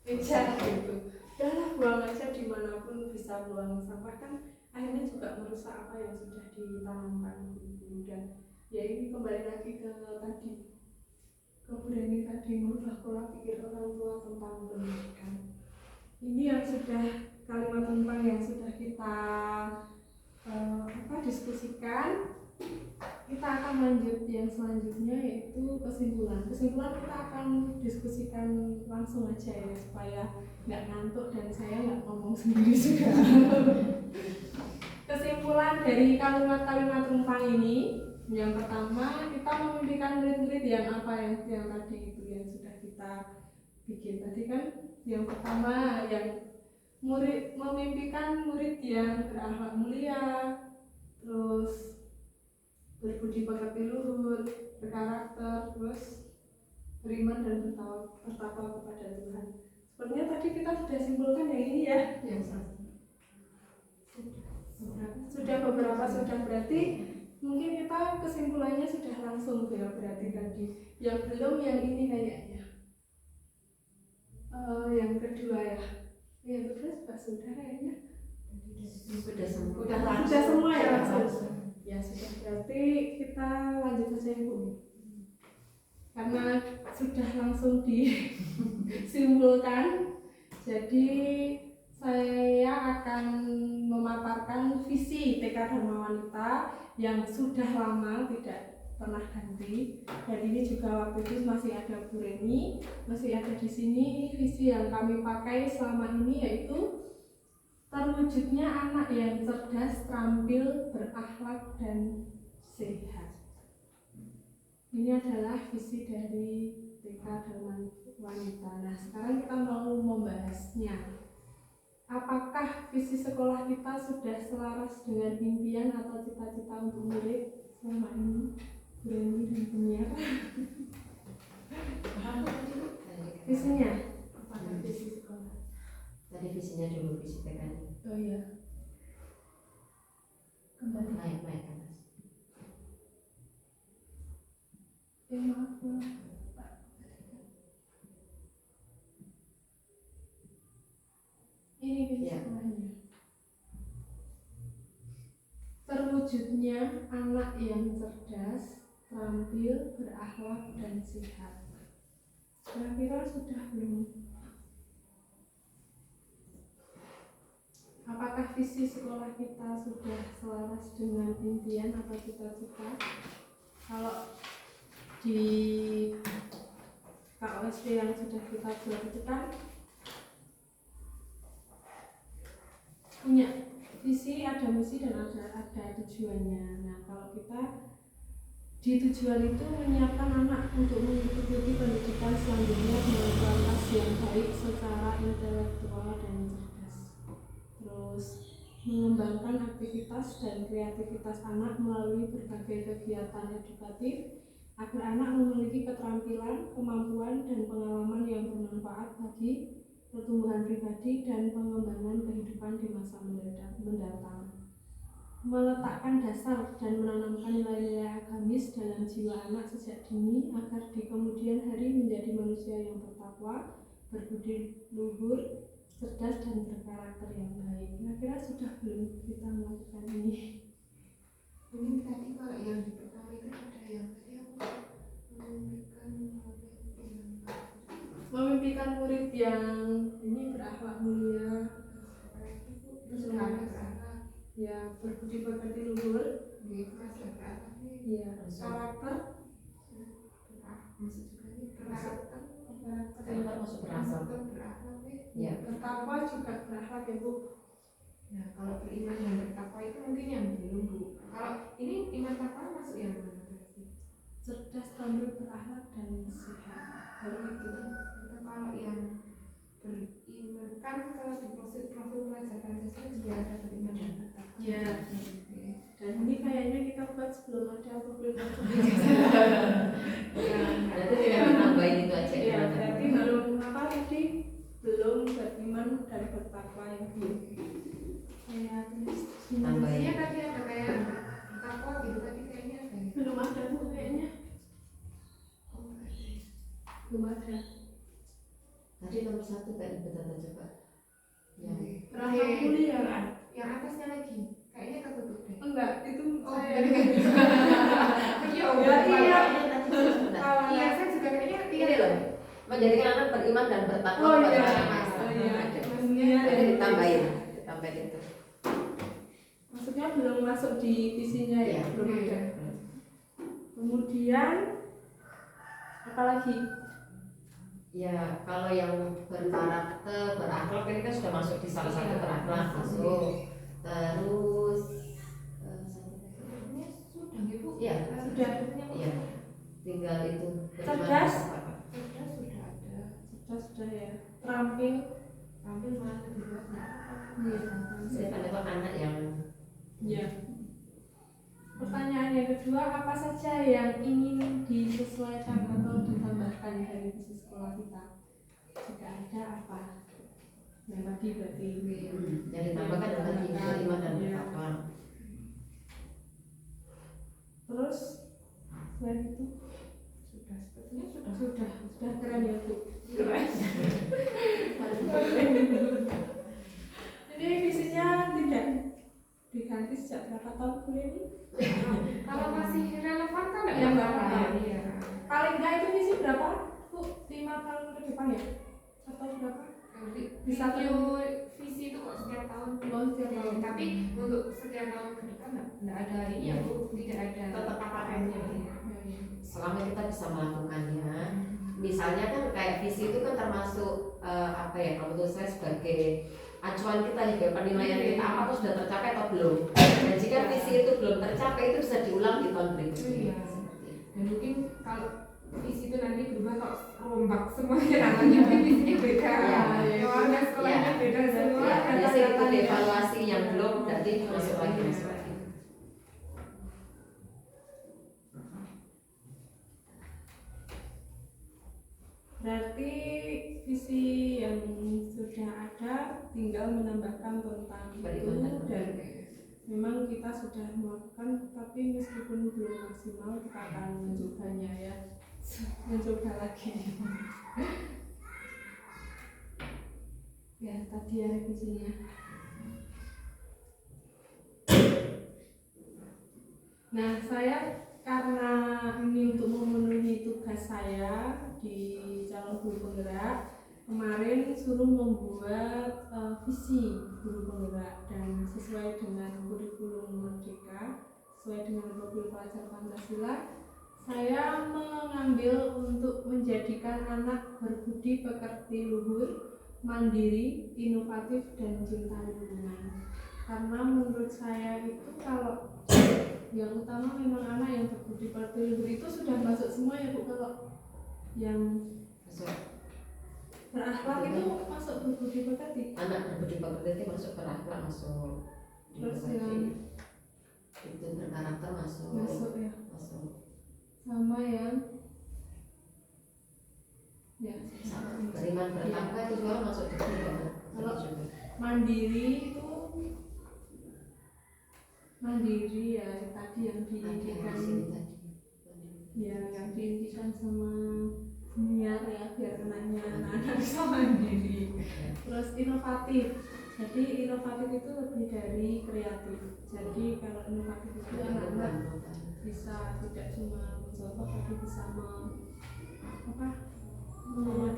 Speaker 3: meja gitu, udahlah buang aja dimanapun bisa buang sampah, kan akhirnya juga merusak apa yang sudah ditanamkan guru. Dan ya ini kembali lagi ke tadi, kemudian ini tadi merubah pola pikir orang tua tentang pendidikan. ini yang sudah kalimat tumpang yang sudah kita diskusikan. Kita akan lanjut yang selanjutnya, yaitu kesimpulan. Kesimpulan kita akan diskusikan langsung aja ya, supaya nggak ngantuk dan saya nggak ngomong sendiri juga. Kesimpulan dari kalimat-kalimat tumpang ini, yang pertama, kita memimpikan murid-murid yang apa yang tadi itu yang sudah kita bikin tadi kan. Yang pertama, yang murid memimpikan murid yang berakhlak mulia, terus berbudi pekerti luhur, berkarakter, terus beriman dan bertakwa kepada Tuhan. Sepertinya tadi kita sudah simpulkan yang ini ya. Sudah beberapa, sudah berarti mungkin kita kesimpulannya sudah langsung ya, berarti tadi. Yang belum yang ini kayaknya. Yang kedua ya. Yang kedua sudah kayaknya. Sudah semua ya. Ya sudah, berarti kita lanjut saja Ibu. Karena sudah langsung disimpulkan, jadi saya akan memaparkan visi TK Dharma Wanita yang sudah lama tidak pernah ganti. Dan ini juga waktu itu masih ada Bu Reni, masih ada di sini. Ini visi yang kami pakai selama ini, yaitu terwujudnya anak yang cerdas, terampil, berakhlak, dan sehat. Ini adalah visi dari TK Dharma Wanita. Nah, sekarang kita mau membahasnya. Apakah visi sekolah kita sudah selaras dengan impian atau cita-cita untuk murid selama ini? Berani dan Penyiar. Visinya? Apakah visi sekolah?
Speaker 2: Tadi visinya dulu, visi TK.
Speaker 3: Oh iya. Kembali.
Speaker 2: Naik kan Mas.
Speaker 3: Maaf. Ini visi sekolahnya. Terwujudnya anak yang cerdas, terampil, berakhlak, dan sehat. Kira-kira sudah belum? Apakah visi sekolah kita sudah selaras dengan impian atau cita-cita? Kalau di KOSP yang sudah kita buat itu kan punya visi, ada misi, dan ada tujuannya. Nah, kalau kita di tujuan itu menyiapkan anak untuk mengikuti pendidikan selanjutnya dengan kualitas yang baik secara intelektual dan cerdas. Terus mengembangkan aktivitas dan kreativitas anak melalui berbagai kegiatan edukatif agar anak memiliki keterampilan, kemampuan, dan pengalaman yang bermanfaat bagi pertumbuhan pribadi dan pengembangan kehidupan di masa mendatang. Meletakkan dasar dan menanamkan nilai-nilai agamis dalam jiwa anak sejak dini agar di kemudian hari menjadi manusia yang bertakwa, berbudi luhur, cerdas, dan berkarakter yang baik. Kira-kira sudah belum kita melakukan ini?
Speaker 1: Ini tadi kalau yang di pertama itu ada yang tadi aku
Speaker 3: Memimpikan murid yang ini berakhlak mulia,
Speaker 1: terus berakhlak,
Speaker 3: ya berbudi pekerti luhur,
Speaker 1: ya karakter, maksud juga ini karakter
Speaker 2: Masuk berakhlak. Ya.
Speaker 3: bertakwa juga berakhlak ya Bu.
Speaker 1: Ya, kalau beriman dan bertakwa itu mungkin yang belum Bu. Kalau ini iman takwa masuk yang mana berarti?
Speaker 3: Cerdas, terampil, berakhlak, dan sehat.
Speaker 1: Baru itu. Kalau yang beriman kan kalau di profil pelajar Pancasila juga ada beriman dan bertakwa.
Speaker 3: Ya. Dan ini kayaknya kita buat sebelum ada profil
Speaker 2: Berarti tinggal tambahin itu aja.
Speaker 3: ya, berarti belum apa tadi? Belum beriman dan bertakwa yang belum. Saya tulis.
Speaker 2: Tambahin.
Speaker 1: Iya tadi ada kayak bertakwa gitu tadi kayaknya ada.
Speaker 3: Belum ada Bu kayaknya.
Speaker 1: Oh, nggak ada.
Speaker 3: Belum ada.
Speaker 2: Tadi nomor 1 kan betapa coba. Ya.
Speaker 3: Berakhlak mulia.
Speaker 1: Yang atasnya lagi kayaknya ketutup deh.
Speaker 3: Enggak, itu
Speaker 1: Oh,
Speaker 3: saya.
Speaker 1: jadi kan. Iya,
Speaker 3: iya.
Speaker 1: Iya, saya juga kayaknya
Speaker 2: Ini loh, menjadikan anak beriman dan bertakwa
Speaker 3: Oh
Speaker 2: kepada
Speaker 3: iya.
Speaker 2: Yang Maha Esa.
Speaker 3: Oh iya.
Speaker 2: Ada.
Speaker 3: Maksudnya linear ya.
Speaker 2: ditambahin itu.
Speaker 3: Maksudnya belum masuk di visinya ya,
Speaker 2: Iya.
Speaker 3: belum ada. Kemudian apalagi?
Speaker 2: Ya, kalau yang berkarakter, berakhlak ini kan sudah masuk di salah satu berakhlak masuk. Terus
Speaker 1: Sudah gitu.
Speaker 2: ya,
Speaker 3: Sudah.
Speaker 2: iya. Tinggal itu.
Speaker 3: Cerdas.
Speaker 1: Sudah ada.
Speaker 3: Sudah ya. Terampil.
Speaker 1: Tampil malah lebih berat.
Speaker 3: Iya.
Speaker 2: Saya itu anak yang
Speaker 3: Ya. Pertanyaan yang kedua, apa saja yang ingin disesuaikan atau ditambahkan dari visi sekolah kita? Jika ada apa? Yang tadi berarti
Speaker 2: yang ditambahkan adalah lima dan
Speaker 3: Iya.
Speaker 2: delapan.
Speaker 3: Terus selain itu
Speaker 1: Sudah sepertinya sudah.
Speaker 3: sudah keren ya Bu.
Speaker 1: Keren.
Speaker 3: Ini visinya tidak diganti sejak berapa tahun Bu ini?
Speaker 1: Kalau masih relevan kan
Speaker 3: Ya, nggak apa-apa.
Speaker 1: Iya.
Speaker 3: Paling enggak itu visi berapa Bu? 5 tahun ke depan ya? Atau berapa?
Speaker 1: Bisa visi itu kok setiap tahun.
Speaker 3: Oh, setiap tahun.
Speaker 1: Tapi untuk setiap tahun ke depan nggak ada ini ya Bu, tidak ada
Speaker 2: Tetap
Speaker 1: KKN-nya.
Speaker 2: Selama kita bisa melakukannya, misalnya kan kayak visi itu kan termasuk apa ya, kalau menurut saya sebagai acuan kita juga penilaian kita apa tuh sudah tercapai atau belum. Dan jika visi itu belum tercapai itu bisa diulang di tahun berikutnya.
Speaker 1: Iya. Dan mungkin kalau visi itu nanti berubah kok rombak semuanya namanya mungkin visinya beda.
Speaker 3: Iya.
Speaker 1: Warna sekolahnya beda semua.
Speaker 2: Ya,
Speaker 3: Kata-katanya.
Speaker 2: biasanya itu dievaluasi yang belum berarti masuk lagi.
Speaker 3: Berarti visi yang sudah ada tinggal menambahkan tentang itu dan memang kita sudah melakukan, tapi meskipun belum maksimal kita akan mencobanya ya, mencoba lagi. Ya tadi ya revisinya. Nah saya karena ini untuk memenuhi tugas saya di calon guru penggerak, kemarin suruh membuat visi guru penggerak dan sesuai dengan kurikulum Merdeka, sesuai dengan profil pelajar Pancasila, saya mengambil untuk menjadikan anak berbudi pekerti luhur, mandiri, inovatif, dan cinta lingkungan. Karena menurut saya itu kalau yang utama memang anak yang berbudi pekerti luhur itu sudah masuk semua ya Bu. Kalau yang berakhlak itu masuk berbudi pekerti.
Speaker 2: Anak berbudi pekerti itu masuk berakhlak, masuk.
Speaker 3: Terus yang
Speaker 2: itu berkarakter masuk.
Speaker 3: masuk ya,
Speaker 2: Masuk.
Speaker 3: sama yang ya
Speaker 2: Beriman bertakwa itu juga masuk juga.
Speaker 3: Kalau mandiri itu mandiri ya tadi yang diintikan ya, yang diintikan sama senior ya, biar anaknya anak-anak bisa mandiri. Terus inovatif, jadi inovatif itu lebih dari kreatif. Jadi kalau inovatif itu anak-anak bisa tidak cuma mencontoh tapi bisa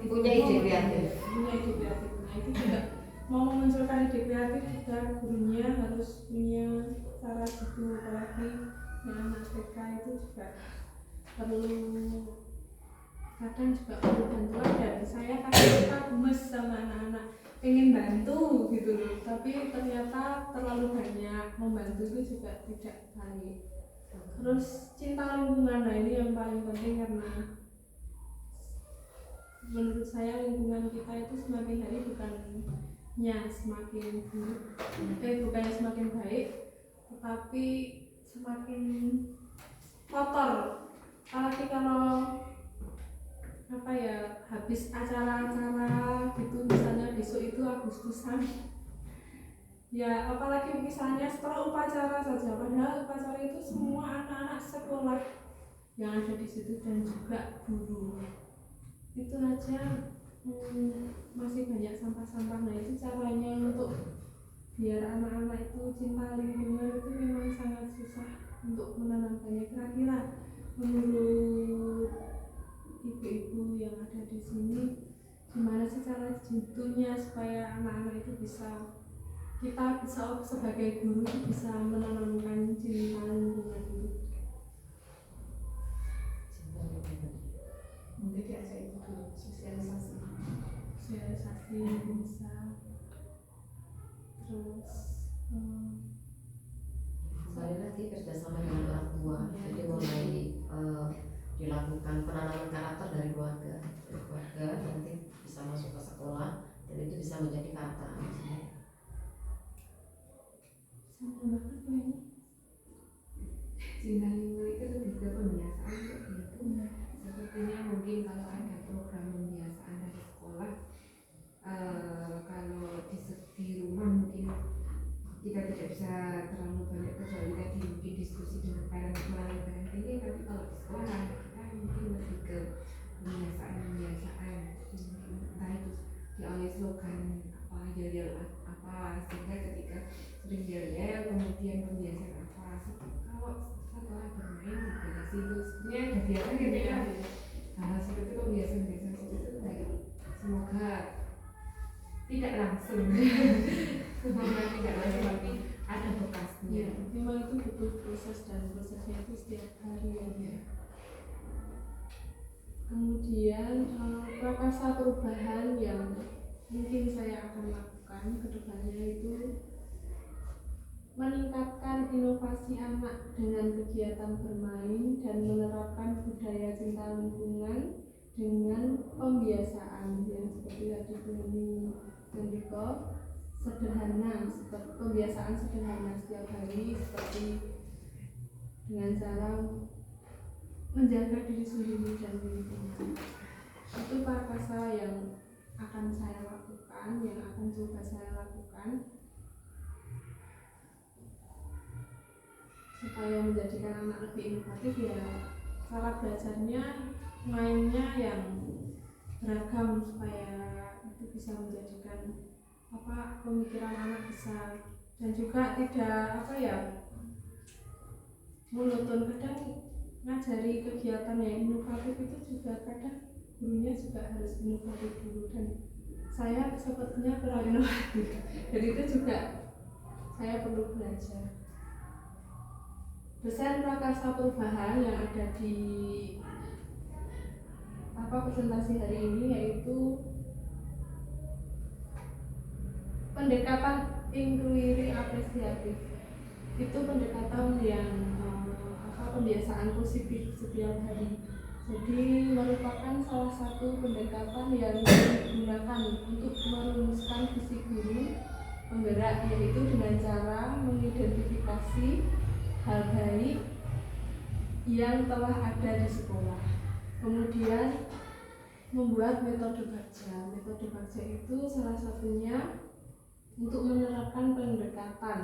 Speaker 2: punya ide kreatif.
Speaker 3: punya ide kreatif. Nah itu juga mau memunculkan ide kreatif juga gurunya harus punya cara gitu, apalagi yang anak TK itu juga perlu, kadang juga perlu bantuan, dan saya kadang gemes sama anak-anak pengen bantu gitu loh, tapi ternyata terlalu banyak membantu itu juga tidak baik. Terus cinta lingkungan, nah ini yang paling penting karena menurut saya lingkungan kita itu semakin hari bukannya semakin buruk, bukannya semakin baik, tetapi semakin kotor. Apalagi kalau apa ya, habis acara-acara gitu, misalnya besok itu Agustusan ya, apalagi misalnya setelah upacara saja, padahal upacara itu semua anak-anak sekolah yang ada di situ dan juga guru itu aja masih banyak sampah-sampah. Nah itu caranya untuk biar anak-anak itu cinta lingkungan itu memang sangat susah untuk menanamkannya. Kira-kira menurut ibu-ibu yang ada di sini gimana sih cara jitunya supaya anak-anak itu bisa, kita bisa sebagai guru itu bisa menanamkan cinta lingkungan itu.
Speaker 5: Mungkin diajak itu dulu sosialisasi.
Speaker 3: Sosialisasi bisa, terus
Speaker 2: Kembali lagi kerjasama dengan orang tua, jadi mulai dilakukan penanaman karakter dari keluarga. Dari keluarga nanti bisa masuk ke sekolah dan itu bisa menjadi karakter anak sendiri.
Speaker 3: sama banget ini.
Speaker 1: Cinta lingkungan itu lebih ke pembiasaan gitu. Sepertinya mungkin kalau ada program pembiasaan dari sekolah, kalau di rumah mungkin kita tidak bisa terlalu banyak kecuali tadi mungkin diskusi dengan parent melalui parenting, tapi kalau di sekolah kita mungkin lebih ke pembiasaan entah itu diawali slogan apa yel apa, sehingga ketika sering yel kemudian pembiasaan apa kalau setelah bermain di situ sebenarnya ada biasa gitu ya, hal seperti itu pembiasaan seperti itu baik, semoga tidak langsung semoga tidak langsung tapi ada bekasnya.
Speaker 3: Ya, memang itu butuh proses dan prosesnya itu setiap hari ya. Kemudian prakarsa perubahan yang mungkin saya akan lakukan ke depannya itu meningkatkan inovasi anak dengan kegiatan bermain dan menerapkan budaya cinta lingkungan dengan pembiasaan yang seperti tadi Bu Niko, sederhana, seperti pembiasaan sederhana setiap hari, seperti dengan cara menjaga diri sendiri dan lingkungan. Itu prakarsa yang akan saya lakukan, yang akan coba saya lakukan supaya menjadikan anak lebih inovatif. Ya, cara belajarnya, mainnya yang beragam supaya itu bisa menjadikan pemikiran anak besar dan juga tidak monoton. Kadang ngajari kegiatan yang inovatif itu juga kadang gurunya juga harus inovatif dulu, dan saya sepertinya kurang inovatif, jadi itu juga saya perlu belajar. Dosen prakarsa perubahan yang ada di presentasi hari ini yaitu pendekatan inklusi apresiatif. Itu pendekatan yang pembiasaan positif setiap hari. Jadi merupakan salah satu pendekatan yang digunakan untuk merumuskan visi guru penggerak, yaitu dengan cara mengidentifikasi hal baik yang telah ada di sekolah. Kemudian membuat metode baca. Metode baca itu salah satunya untuk menerapkan pendekatan,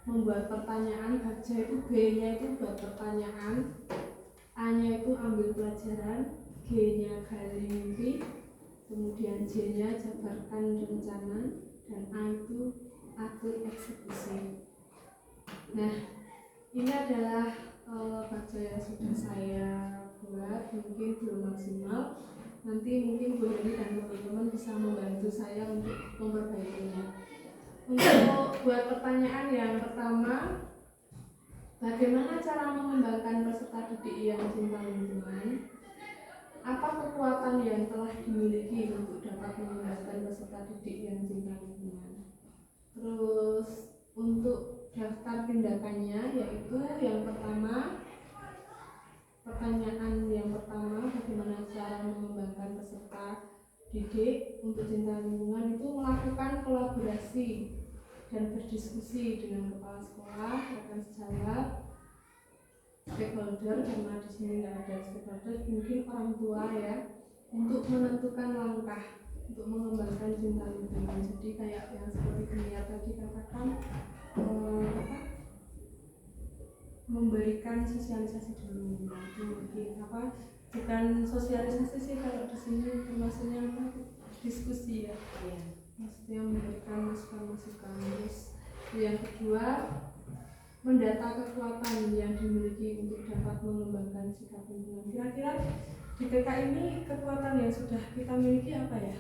Speaker 3: membuat pertanyaan. Baca itu B-nya itu buat pertanyaan, A-nya itu ambil pelajaran, G-nya gali mimpi, kemudian J-nya jabarkan rencana, dan A itu atur eksekusi. Nah, ini adalah baca yang sudah saya buat, mungkin belum maksimal. Nanti mungkin Bu Heni dan teman-teman bisa membantu saya untuk memperbaikinya. Untuk buat pertanyaan yang pertama, bagaimana cara mengembangkan peserta didik yang cinta lingkungan? Apa kekuatan yang telah dimiliki untuk dapat mengembangkan peserta didik yang cinta lingkungan? Terus untuk daftar tindakannya, yaitu yang pertama, pertanyaan yang pertama, bagaimana cara mengembangkan peserta didik untuk cinta lingkungan, itu melakukan kolaborasi dan berdiskusi dengan kepala sekolah, rekan sejawat, stakeholder, karena di sini nggak ada stakeholder, mungkin orang tua ya, untuk menentukan langkah untuk mengembangkan cinta lingkungan. Jadi kayak yang seperti Genia tadi katakan, memberikan sosialisasi dulu. Itu mungkin bukan sosialisasi sih kalau di sini, maksudnya diskusi ya. Maksudnya memberikan masukan-masukan. Terus yang kedua, mendata kekuatan yang dimiliki untuk dapat mengembangkan sikap lingkungan. Kira-kira Di TK ini kekuatan yang sudah kita miliki apa ya?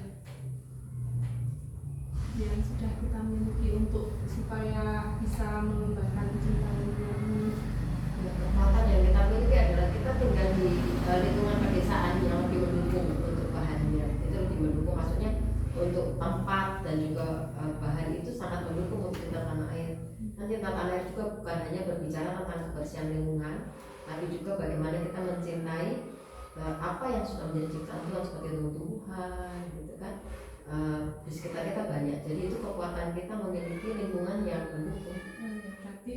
Speaker 3: Yang sudah kita miliki untuk supaya bisa mengembangkan cinta lingkungan.
Speaker 2: Ya, kekuatan yang kita miliki adalah kita tinggal di lingkungan pedesaan yang lebih mendukung untuk bahannya. Itu lebih mendukung, maksudnya untuk tempat dan juga bahan itu sangat mendukung untuk cinta tanah air. Nanti cinta tanah air juga bukan hanya berbicara tentang kebersihan lingkungan, tapi juga bagaimana kita mencintai apa yang sudah menjadi ciptaan Tuhan seperti tumbuhan, gitu kan. Di sekitar kita banyak, jadi itu kekuatan kita memiliki lingkungan yang mendukung.
Speaker 3: Berarti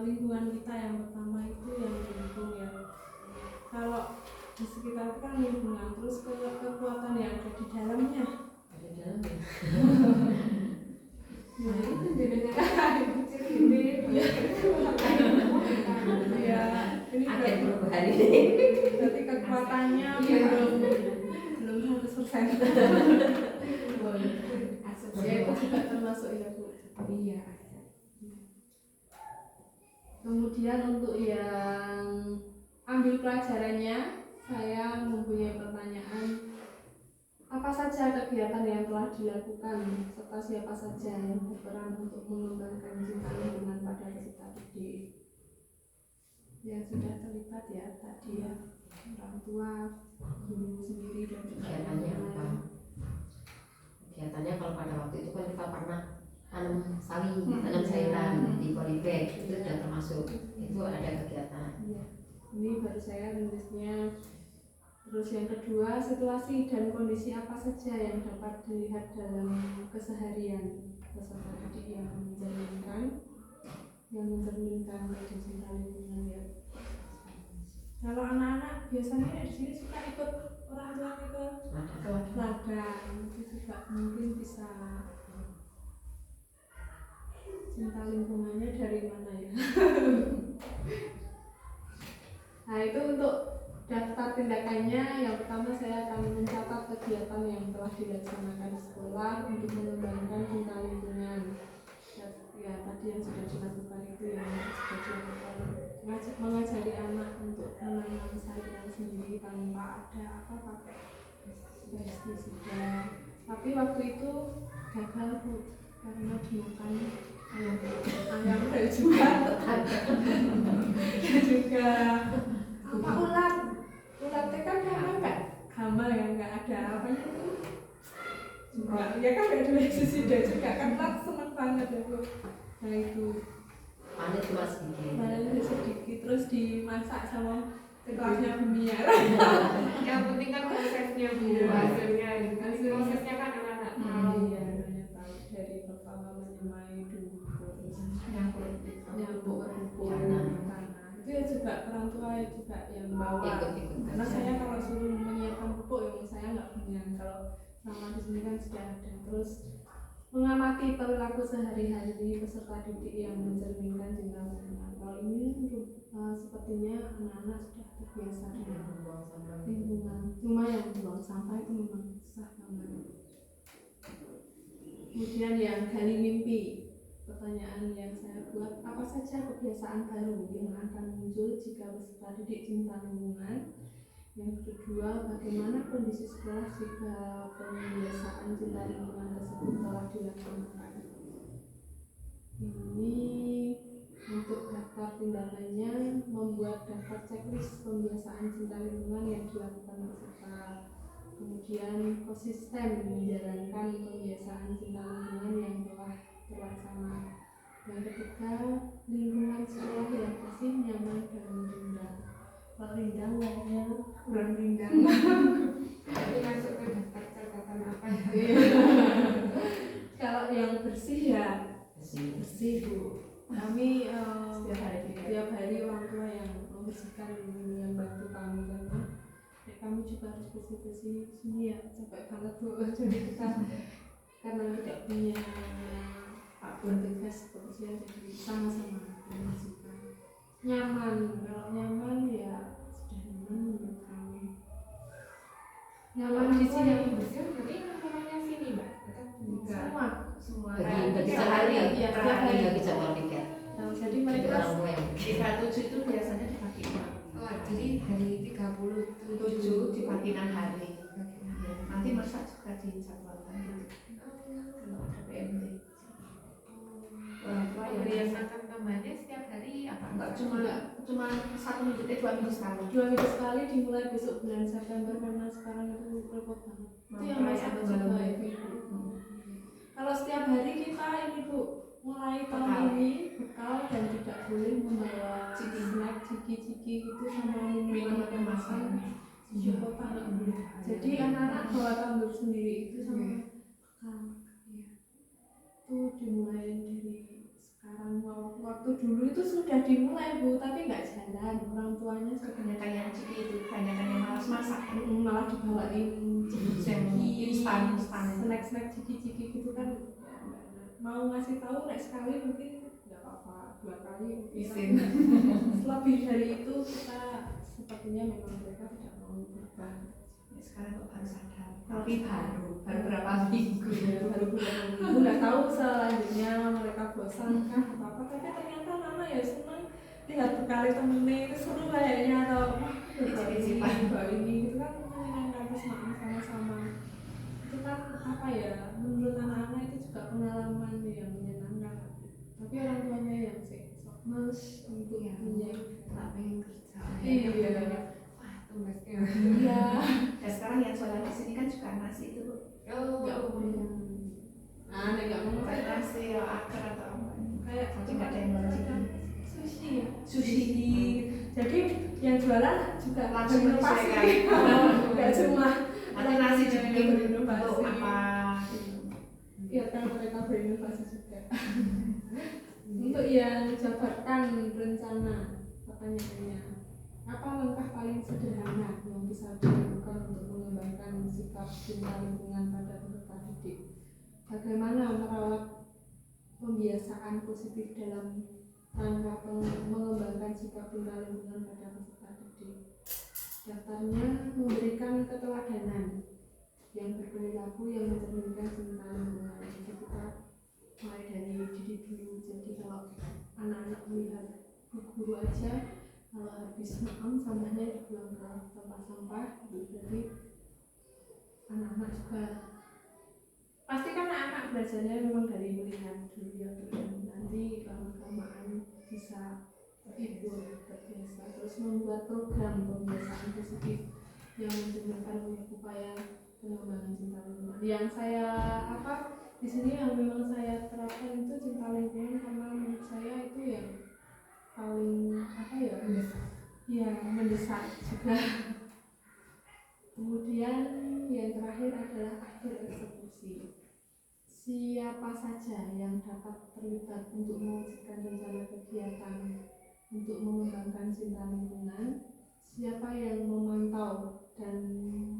Speaker 3: lingkungan kita yang pertama itu yang mendukung ya. Kalau di sekitar kita kan lingkungan, terus kekuatan yang ada di dalamnya.
Speaker 2: Ada dalamnya.
Speaker 1: Nah itu jadinya kecil gede.
Speaker 3: Ya, ini
Speaker 2: Agen
Speaker 3: berarti
Speaker 2: perubahan ini.
Speaker 3: kekuatannya
Speaker 1: Iya.
Speaker 3: belum 100%. Ya itu juga termasuk ya Bu.
Speaker 1: Iya.
Speaker 3: Kemudian untuk yang ambil pelajarannya, saya mempunyai pertanyaan, apa saja kegiatan yang telah dilakukan serta siapa saja yang berperan untuk mengembangkan cinta lingkungan pada peserta didik? Yang sudah terlibat ya tadi ya, orang tua, guru sendiri dan juga
Speaker 2: Kegiatannya apa?
Speaker 3: lain-lain.
Speaker 2: Kegiatannya kalau pada waktu itu kan kita pernah tanam sawi, tanam sayuran di polybag, itu sudah termasuk, itu ada kegiatan.
Speaker 3: Iya. Ini baru saya nulisnya. Terus yang kedua, situasi dan kondisi apa saja yang dapat dilihat dalam keseharian peserta didik yang mencerminkan pada cinta lingkungan ya. Kalau anak-anak biasanya di sini suka ikut orang tuanya ke ladang, itu juga mungkin bisa cinta lingkungannya dari mana ya. Nah itu untuk daftar tindakannya, yang pertama saya akan mencatat kegiatan yang telah dilaksanakan di sekolah untuk mengembangkan cinta lingkungan. Ya tadi yang sudah dilakukan itu yang sudah dilakukan, mengajari anak untuk menanam sayuran sendiri tanpa ada apa pakai pestisida. Tapi waktu itu gagal Bu, karena dimakan ayam dan juga apa ulat itu kan karena nggak hama ya, nggak ada apanya itu juga ya kan nggak ada pestisida juga kan, ulat seneng banget ya Bu. Nah itu
Speaker 2: Panen cuma sedikit.
Speaker 3: panennya sedikit terus dimasak sama kelasnya Bumia.
Speaker 1: Yang penting kan prosesnya Bu, hasilnya gitu kan. Prosesnya kan anak-anak tahu.
Speaker 3: Iya, hanya tahu dari pertama menyemai dulu terus
Speaker 1: Nyambut
Speaker 3: nyambuk rumput
Speaker 2: Tanah.
Speaker 3: tanah. Itu ya juga orang tua juga yang bawa.
Speaker 2: Ikut-ikut
Speaker 3: Karena saya kalau suruh menyiapkan pupuk yang saya nggak punya, kalau sama di sini kan sudah ada. Terus mengamati perilaku sehari-hari peserta didik yang mencerminkan cinta lingkungan. Kalau ini sepertinya anak-anak sudah terbiasa dengan
Speaker 2: buang sampah.
Speaker 3: lingkungan. Cuma yang buang sampah itu memang susah banget. Kemudian yang gali mimpi. Pertanyaan yang saya buat, apa saja kebiasaan baru yang akan muncul jika peserta didik cinta lingkungan? Yang kedua, bagaimana kondisi sekolah jika pembiasaan cinta lingkungan tersebut telah dilaksanakan? Ini untuk daftar tindakannya, membuat daftar checklist pembiasaan cinta lingkungan yang dilakukan peserta. Kemudian konsisten menjalankan pembiasaan cinta lingkungan yang telah terlaksana. Yang ketiga, lingkungan sekolah yang bersih, nyaman, dan rindang. Rindang kayaknya kurang rindang.
Speaker 1: Jadi masuk ke daftar catatan apa ya?
Speaker 3: Kalau yang bersih ya
Speaker 2: Bersih.
Speaker 3: bersih Bu. Kami
Speaker 5: Setiap hari.
Speaker 3: orang tua yang membersihkan ini, yang bantu kami karena kami juga harus bersih-bersih sini ya, capek banget Bu. Jadi kita karena tidak punya petugas kebersihan, jadi sama-sama membersihkan. Nyaman, kalau nyaman ya sudah nyaman menurut kami. Nyaman di sini
Speaker 1: yang bersih, berarti namanya sini Mbak?
Speaker 3: semua.
Speaker 2: Bagi
Speaker 3: Tiap
Speaker 2: sehari ya,
Speaker 3: iya, tiap hari.
Speaker 2: bagi jadwal piket.
Speaker 3: Nah, jadi
Speaker 2: Jadi
Speaker 3: mereka
Speaker 2: orang tua yang
Speaker 5: Di 7 itu biasanya dipakai Pak.
Speaker 1: Oh, jadi dari 37
Speaker 5: 7 dipakai
Speaker 3: rajin jadwalkan gitu kalau ada PMT. Orang tua yang
Speaker 1: Pemberian makan tambahannya setiap hari apa?
Speaker 3: enggak cuma 1 minggu 2 minggu sekali. 2 minggu sekali dimulai besok bulan September karena sekarang itu repot banget. Itu yang masak juga ibu. Kalau setiap hari kita ini Bu, mulai tahun ini bekal dan tidak boleh membawa snack, ciki-ciki gitu sama minuman kemasan di kota nggak boleh. Jadi anak-anak bawa tumbler sendiri itu sama bekal. Ya. Itu dimulai dari sekarang. Waktu dulu itu sudah dimulai Bu, tapi nggak jalan. Orang tuanya kebanyakan yang ciki itu, kebanyakan yang malas masak, malah dibawain ciki, snack ciki-ciki gitu kan. Mau ngasih tahu nek sekali mungkin nggak apa-apa, 2 kali mungkin. Lebih dari itu kita sepertinya memang mereka tidak mau berubah. Ya, sekarang kok baru sadar. Tapi baru berapa minggu ya, baru beberapa minggu. Nggak tahu selanjutnya mereka bosan kah atau apa, tapi ternyata mama ya senang lihat berkali temennya itu seru kayaknya atau ini gitu kan menyenangkan kesemaan sama-sama. Itu kan apa ya, menurut anak-anak itu juga pengalaman yang menyenangkan, tapi orang tuanya yang sok males untuk
Speaker 1: Tak pengen kerja.
Speaker 3: iya
Speaker 1: Tugasnya.
Speaker 3: iya. Dan sekarang yang jualan di sini kan juga nasi itu nggak punya aneh, nggak mau makan nasi akar atau apa kayak nggak ada yang jualan sushi. Jadi yang jualan juga langsung inovasi, nggak cuma
Speaker 4: Atau nasi dibikin
Speaker 3: berinovasi.
Speaker 4: untuk apa?
Speaker 3: Iya kan mereka berinovasi juga. Untuk yang jabarkan rencana pertanyaannya, apa langkah paling sederhana yang bisa dilakukan untuk mengembangkan sikap cinta lingkungan pada peserta didik? Bagaimana merawat pembiasaan positif dalam rangka mengembangkan sikap cinta lingkungan pada peserta didik? Daftarnya memberikan keteladanan yang berperilaku yang mencerminkan cinta lingkungan. Jadi kita mulai dari didik dulu. Jadi kalau anak-anak melihat guru aja kalau habis makan sampahnya dibuang ke tempat sampah, jadi anak-anak juga pasti kan anak-anak belajarnya memang dari melihat dulu ya, nanti lama-kelamaan bisa terhibur, terbiasa, terus membuat program pembiasaan positif yang mencerminkan upaya pengembangan cinta lingkungan. Yang saya di sini yang memang saya terapkan itu cinta lingkungan karena menurut saya itu yang paling mendesak juga. Kemudian yang terakhir adalah akhir eksekusi. Siapa saja yang dapat terlibat untuk mewujudkan rencana kegiatan untuk mengembangkan cinta lingkungan, siapa yang memantau dan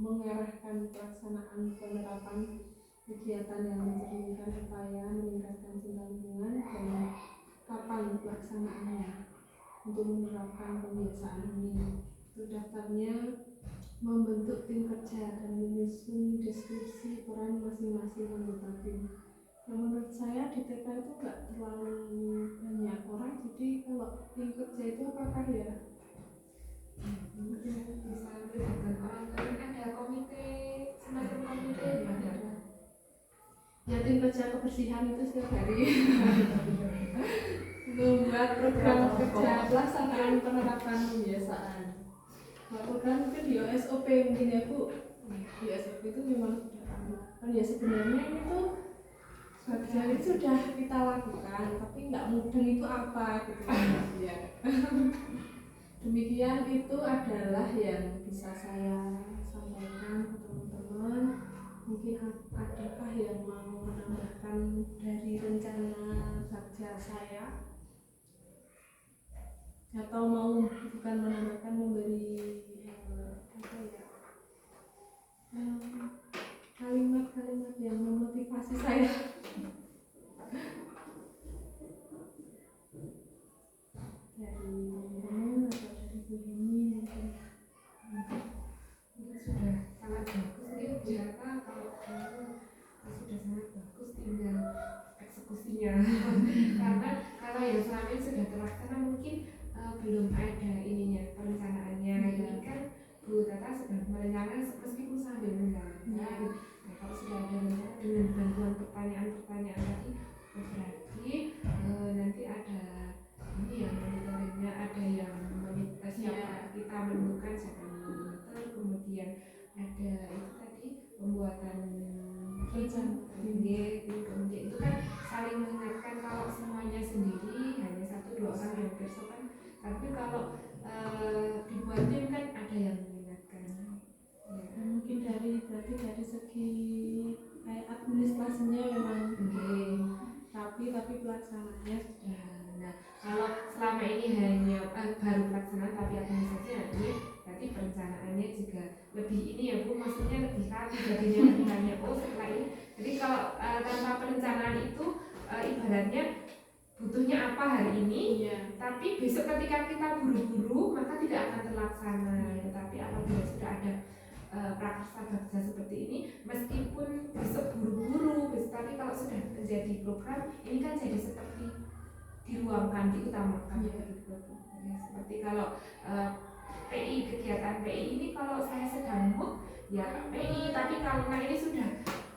Speaker 3: mengarahkan pelaksanaan penerapan kegiatan yang mencerminkan upaya meningkatkan cinta lingkungan, dan kapan pelaksanaannya untuk menerapkan kebiasaan ini. Itu daftarnya membentuk tim kerja dan menyusun deskripsi peran masing-masing anggota tim. Yang menurut saya di TK itu nggak terlalu banyak orang, jadi kalau tim kerja itu apakah ya?
Speaker 1: Bisa melibatkan orang lain, ada komite, semacam komite ada.
Speaker 3: Ya tim kerja kebersihan itu setiap hari membuat program kerja pelaksanaan penerapan kebiasaan. Lakukan mungkin di SOP mungkin ya Bu. Di SOP itu memang sudah kan ya sebenarnya itu bagian itu sudah kita lakukan, tapi nggak mudeng itu apa gitu ya. Demikian itu adalah yang bisa saya sampaikan ke teman-teman. Mungkin adakah yang mau menambahkan dari rencana kerja saya, atau mau bukan menambahkan, memberi kalimat-kalimat yang memotivasi saya. Dari teman-teman atau dari Bu ini mungkin.
Speaker 1: Itu sudah sangat bagus ya, berapa kalau sudah sangat bagus, tinggal eksekusinya. Karena kalau yang selama ini sudah terlaksana mungkin belum ada ininya, perencanaannya. Ini kan Bu Tata sudah merencanakan meskipun sambil menjalankan, Nah, kalau sudah ada rencana dengan bantuan pertanyaan-pertanyaan tadi, berarti nanti ada ini yang monitoringnya, ada yang monitor siapa kita menemukan siapa yang monitor, kemudian ada itu tadi pembuatan kemudian itu kan saling mengingatkan. Kalau semuanya sendiri hanya 1-2 orang yang bersopan, tapi kalau dibuat tim kan ada yang mengingatkan ya.
Speaker 3: Mungkin berarti dari segi kayak administrasinya memang tapi pelaksananya sudah.
Speaker 1: Nah, kalau selama ini hanya baru pelaksanaan tapi administrasinya ini, berarti perencanaannya juga lebih ini ya Bu, maksudnya lebih rapi jadinya lebih banyak. Oh setelah ini, jadi kalau tanpa perencanaan itu ibaratnya butuhnya apa hari ini, tapi besok ketika kita buru-buru maka tidak akan terlaksana. Tetapi apabila sudah ada prakarsa bagja seperti ini, meskipun besok buru-buru, tapi kalau sudah menjadi program ini kan jadi seperti diruangkan, diutamakan gitu. Ya, seperti kalau PI, kegiatan PI ini kalau saya sedang mood ya PI, tapi kalau ini sudah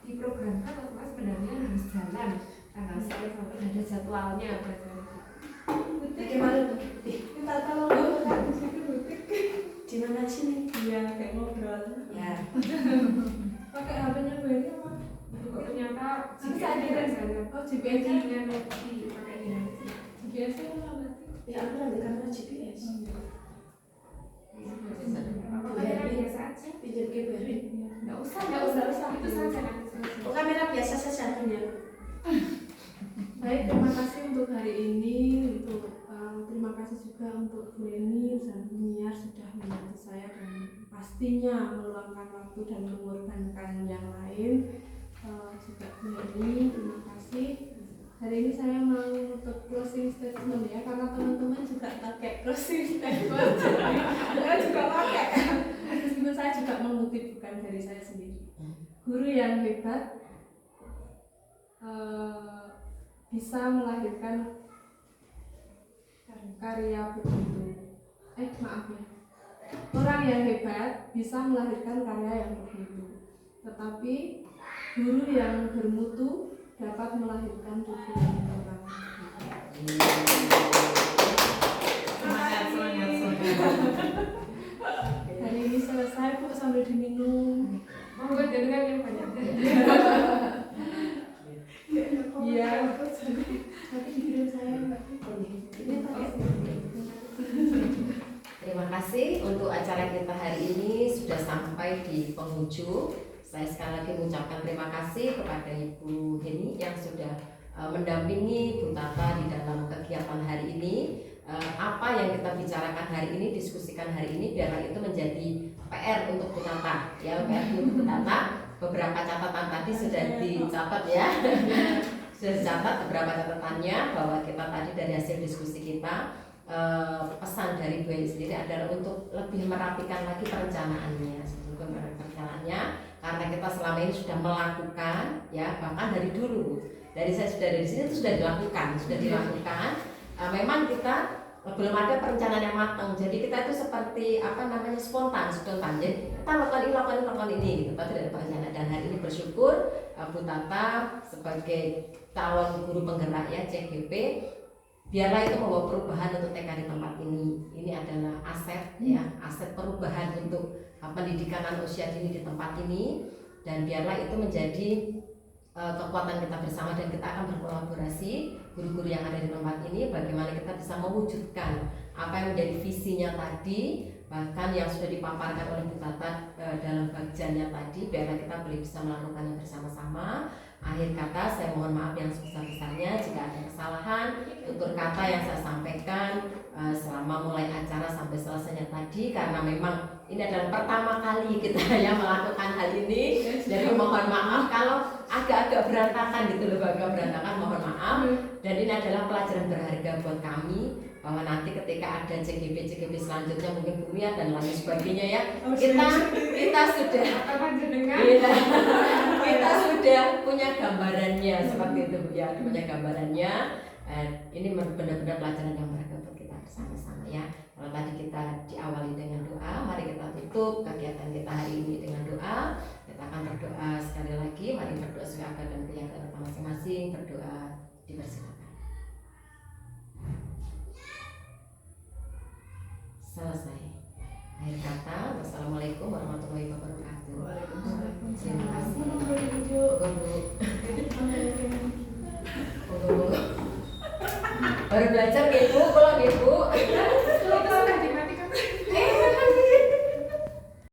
Speaker 1: diprogramkan otomatis sebenarnya harus jalan tanggal sekian sampai ada jadwalnya
Speaker 5: Bagaimana Bu?
Speaker 3: Minta tolong dulu kan di situ butik.
Speaker 5: Di mana sini?
Speaker 3: Iya, kayak ngobrol.
Speaker 5: Ya.
Speaker 3: Pakai HP-nya Bu ini apa?
Speaker 1: kok ternyata
Speaker 3: Bisa
Speaker 1: tidak
Speaker 3: ada.
Speaker 1: jalan.
Speaker 3: Oh, GPS
Speaker 1: dengan pakai ini.
Speaker 3: GPS-nya apa berarti?
Speaker 5: Ya aku nanti kamera GPS.
Speaker 1: Apa kamera biasa aja?
Speaker 5: Pinjam ke Berlin.
Speaker 1: Nggak usah. Itu saja nanti.
Speaker 5: Oh kamera biasa saja punya.
Speaker 3: Baik, terima kasih untuk hari ini. Terima kasih juga untuk Bu Eni dan Bu Niar sudah membantu saya dan pastinya meluangkan waktu dan mengorbankan yang lain. Juga Bu Eni, terima kasih. Hari ini saya mau untuk closing statement ya, karena teman-teman juga pakai closing statement. Saya juga pakai. Meskipun saya juga mengutip bukan dari saya sendiri. Guru yang hebat bisa melahirkan karya begitu. Maaf ya. Orang yang hebat bisa melahirkan karya yang begitu. Tetapi guru yang bermutu dapat melahirkan ribuan orang. Hari ini selesai Bu, sambil diminum.
Speaker 1: Mau buat dengan yang banyak.
Speaker 3: Iya. Tapi dikirim saya Mbak. Ini pakai.
Speaker 2: Terima kasih untuk acara kita hari ini sudah sampai di penghujung. Saya sekali lagi mengucapkan terima kasih kepada Ibu Heni yang sudah mendampingi Bu Tata di dalam kegiatan hari ini. Apa yang kita bicarakan hari ini, diskusikan hari ini, biarlah itu menjadi PR untuk Bu Tata. Ya, PR untuk Bu Tata. Beberapa catatan tadi sudah dicatat ya. Sudah dicatat beberapa catatannya bahwa kita tadi dari hasil diskusi kita. Pesan dari Bu Heni sendiri adalah untuk lebih merapikan lagi perencanaannya, karena kita selama ini sudah melakukan ya, bahkan dari dulu dari saya sudah dari sini itu sudah dilakukan. Memang kita belum ada perencanaan yang matang, jadi kita itu seperti spontan. Jadi kita lakukan ini, kita tidak ada perencanaan. Dan hari ini bersyukur Bu Tata sebagai calon guru penggerak ya CGP, biarlah itu membawa perubahan untuk TK di tempat ini. Ini adalah aset ya, aset perubahan untuk pendidikan anak usia dini di tempat ini. Dan biarlah itu menjadi kekuatan kita bersama, dan kita akan berkolaborasi guru-guru yang ada di tempat ini, bagaimana kita bisa mewujudkan apa yang menjadi visinya tadi, bahkan yang sudah dipaparkan oleh Bu Tata dalam bagiannya tadi. Biarlah kita boleh bisa melakukannya bersama-sama. Akhir kata saya mohon maaf yang sebesar-besarnya jika ada kesalahan, tutur kata yang saya sampaikan selama mulai acara sampai selesainya tadi, karena memang ini adalah pertama kali kita yang melakukan hal ini. Jadi mohon maaf kalau agak-agak berantakan gitu loh, agak berantakan, mohon maaf. Dan ini adalah pelajaran berharga buat kami, bahwa nanti ketika ada CGP selanjutnya, mungkin Bumia dan lain sebagainya ya, kita sudah kita sudah punya gambarannya seperti itu ya, punya gambarannya. Ini benar-benar pelajaran yang berharga buat kita bersama-sama ya. Kalau tadi kita diawali dengan doa, mari kita tutup kegiatan kita hari ini dengan doa. Kita Kita akan berdoa sekali lagi. Mari berdoa sesuai agama dan keyakinan kita masing-masing. Berdoa, dipersilakan. Selesai. Akhir kata, wassalamualaikum warahmatullahi wabarakatuh. Terima kasih. Baru belajar ya Bu, kalau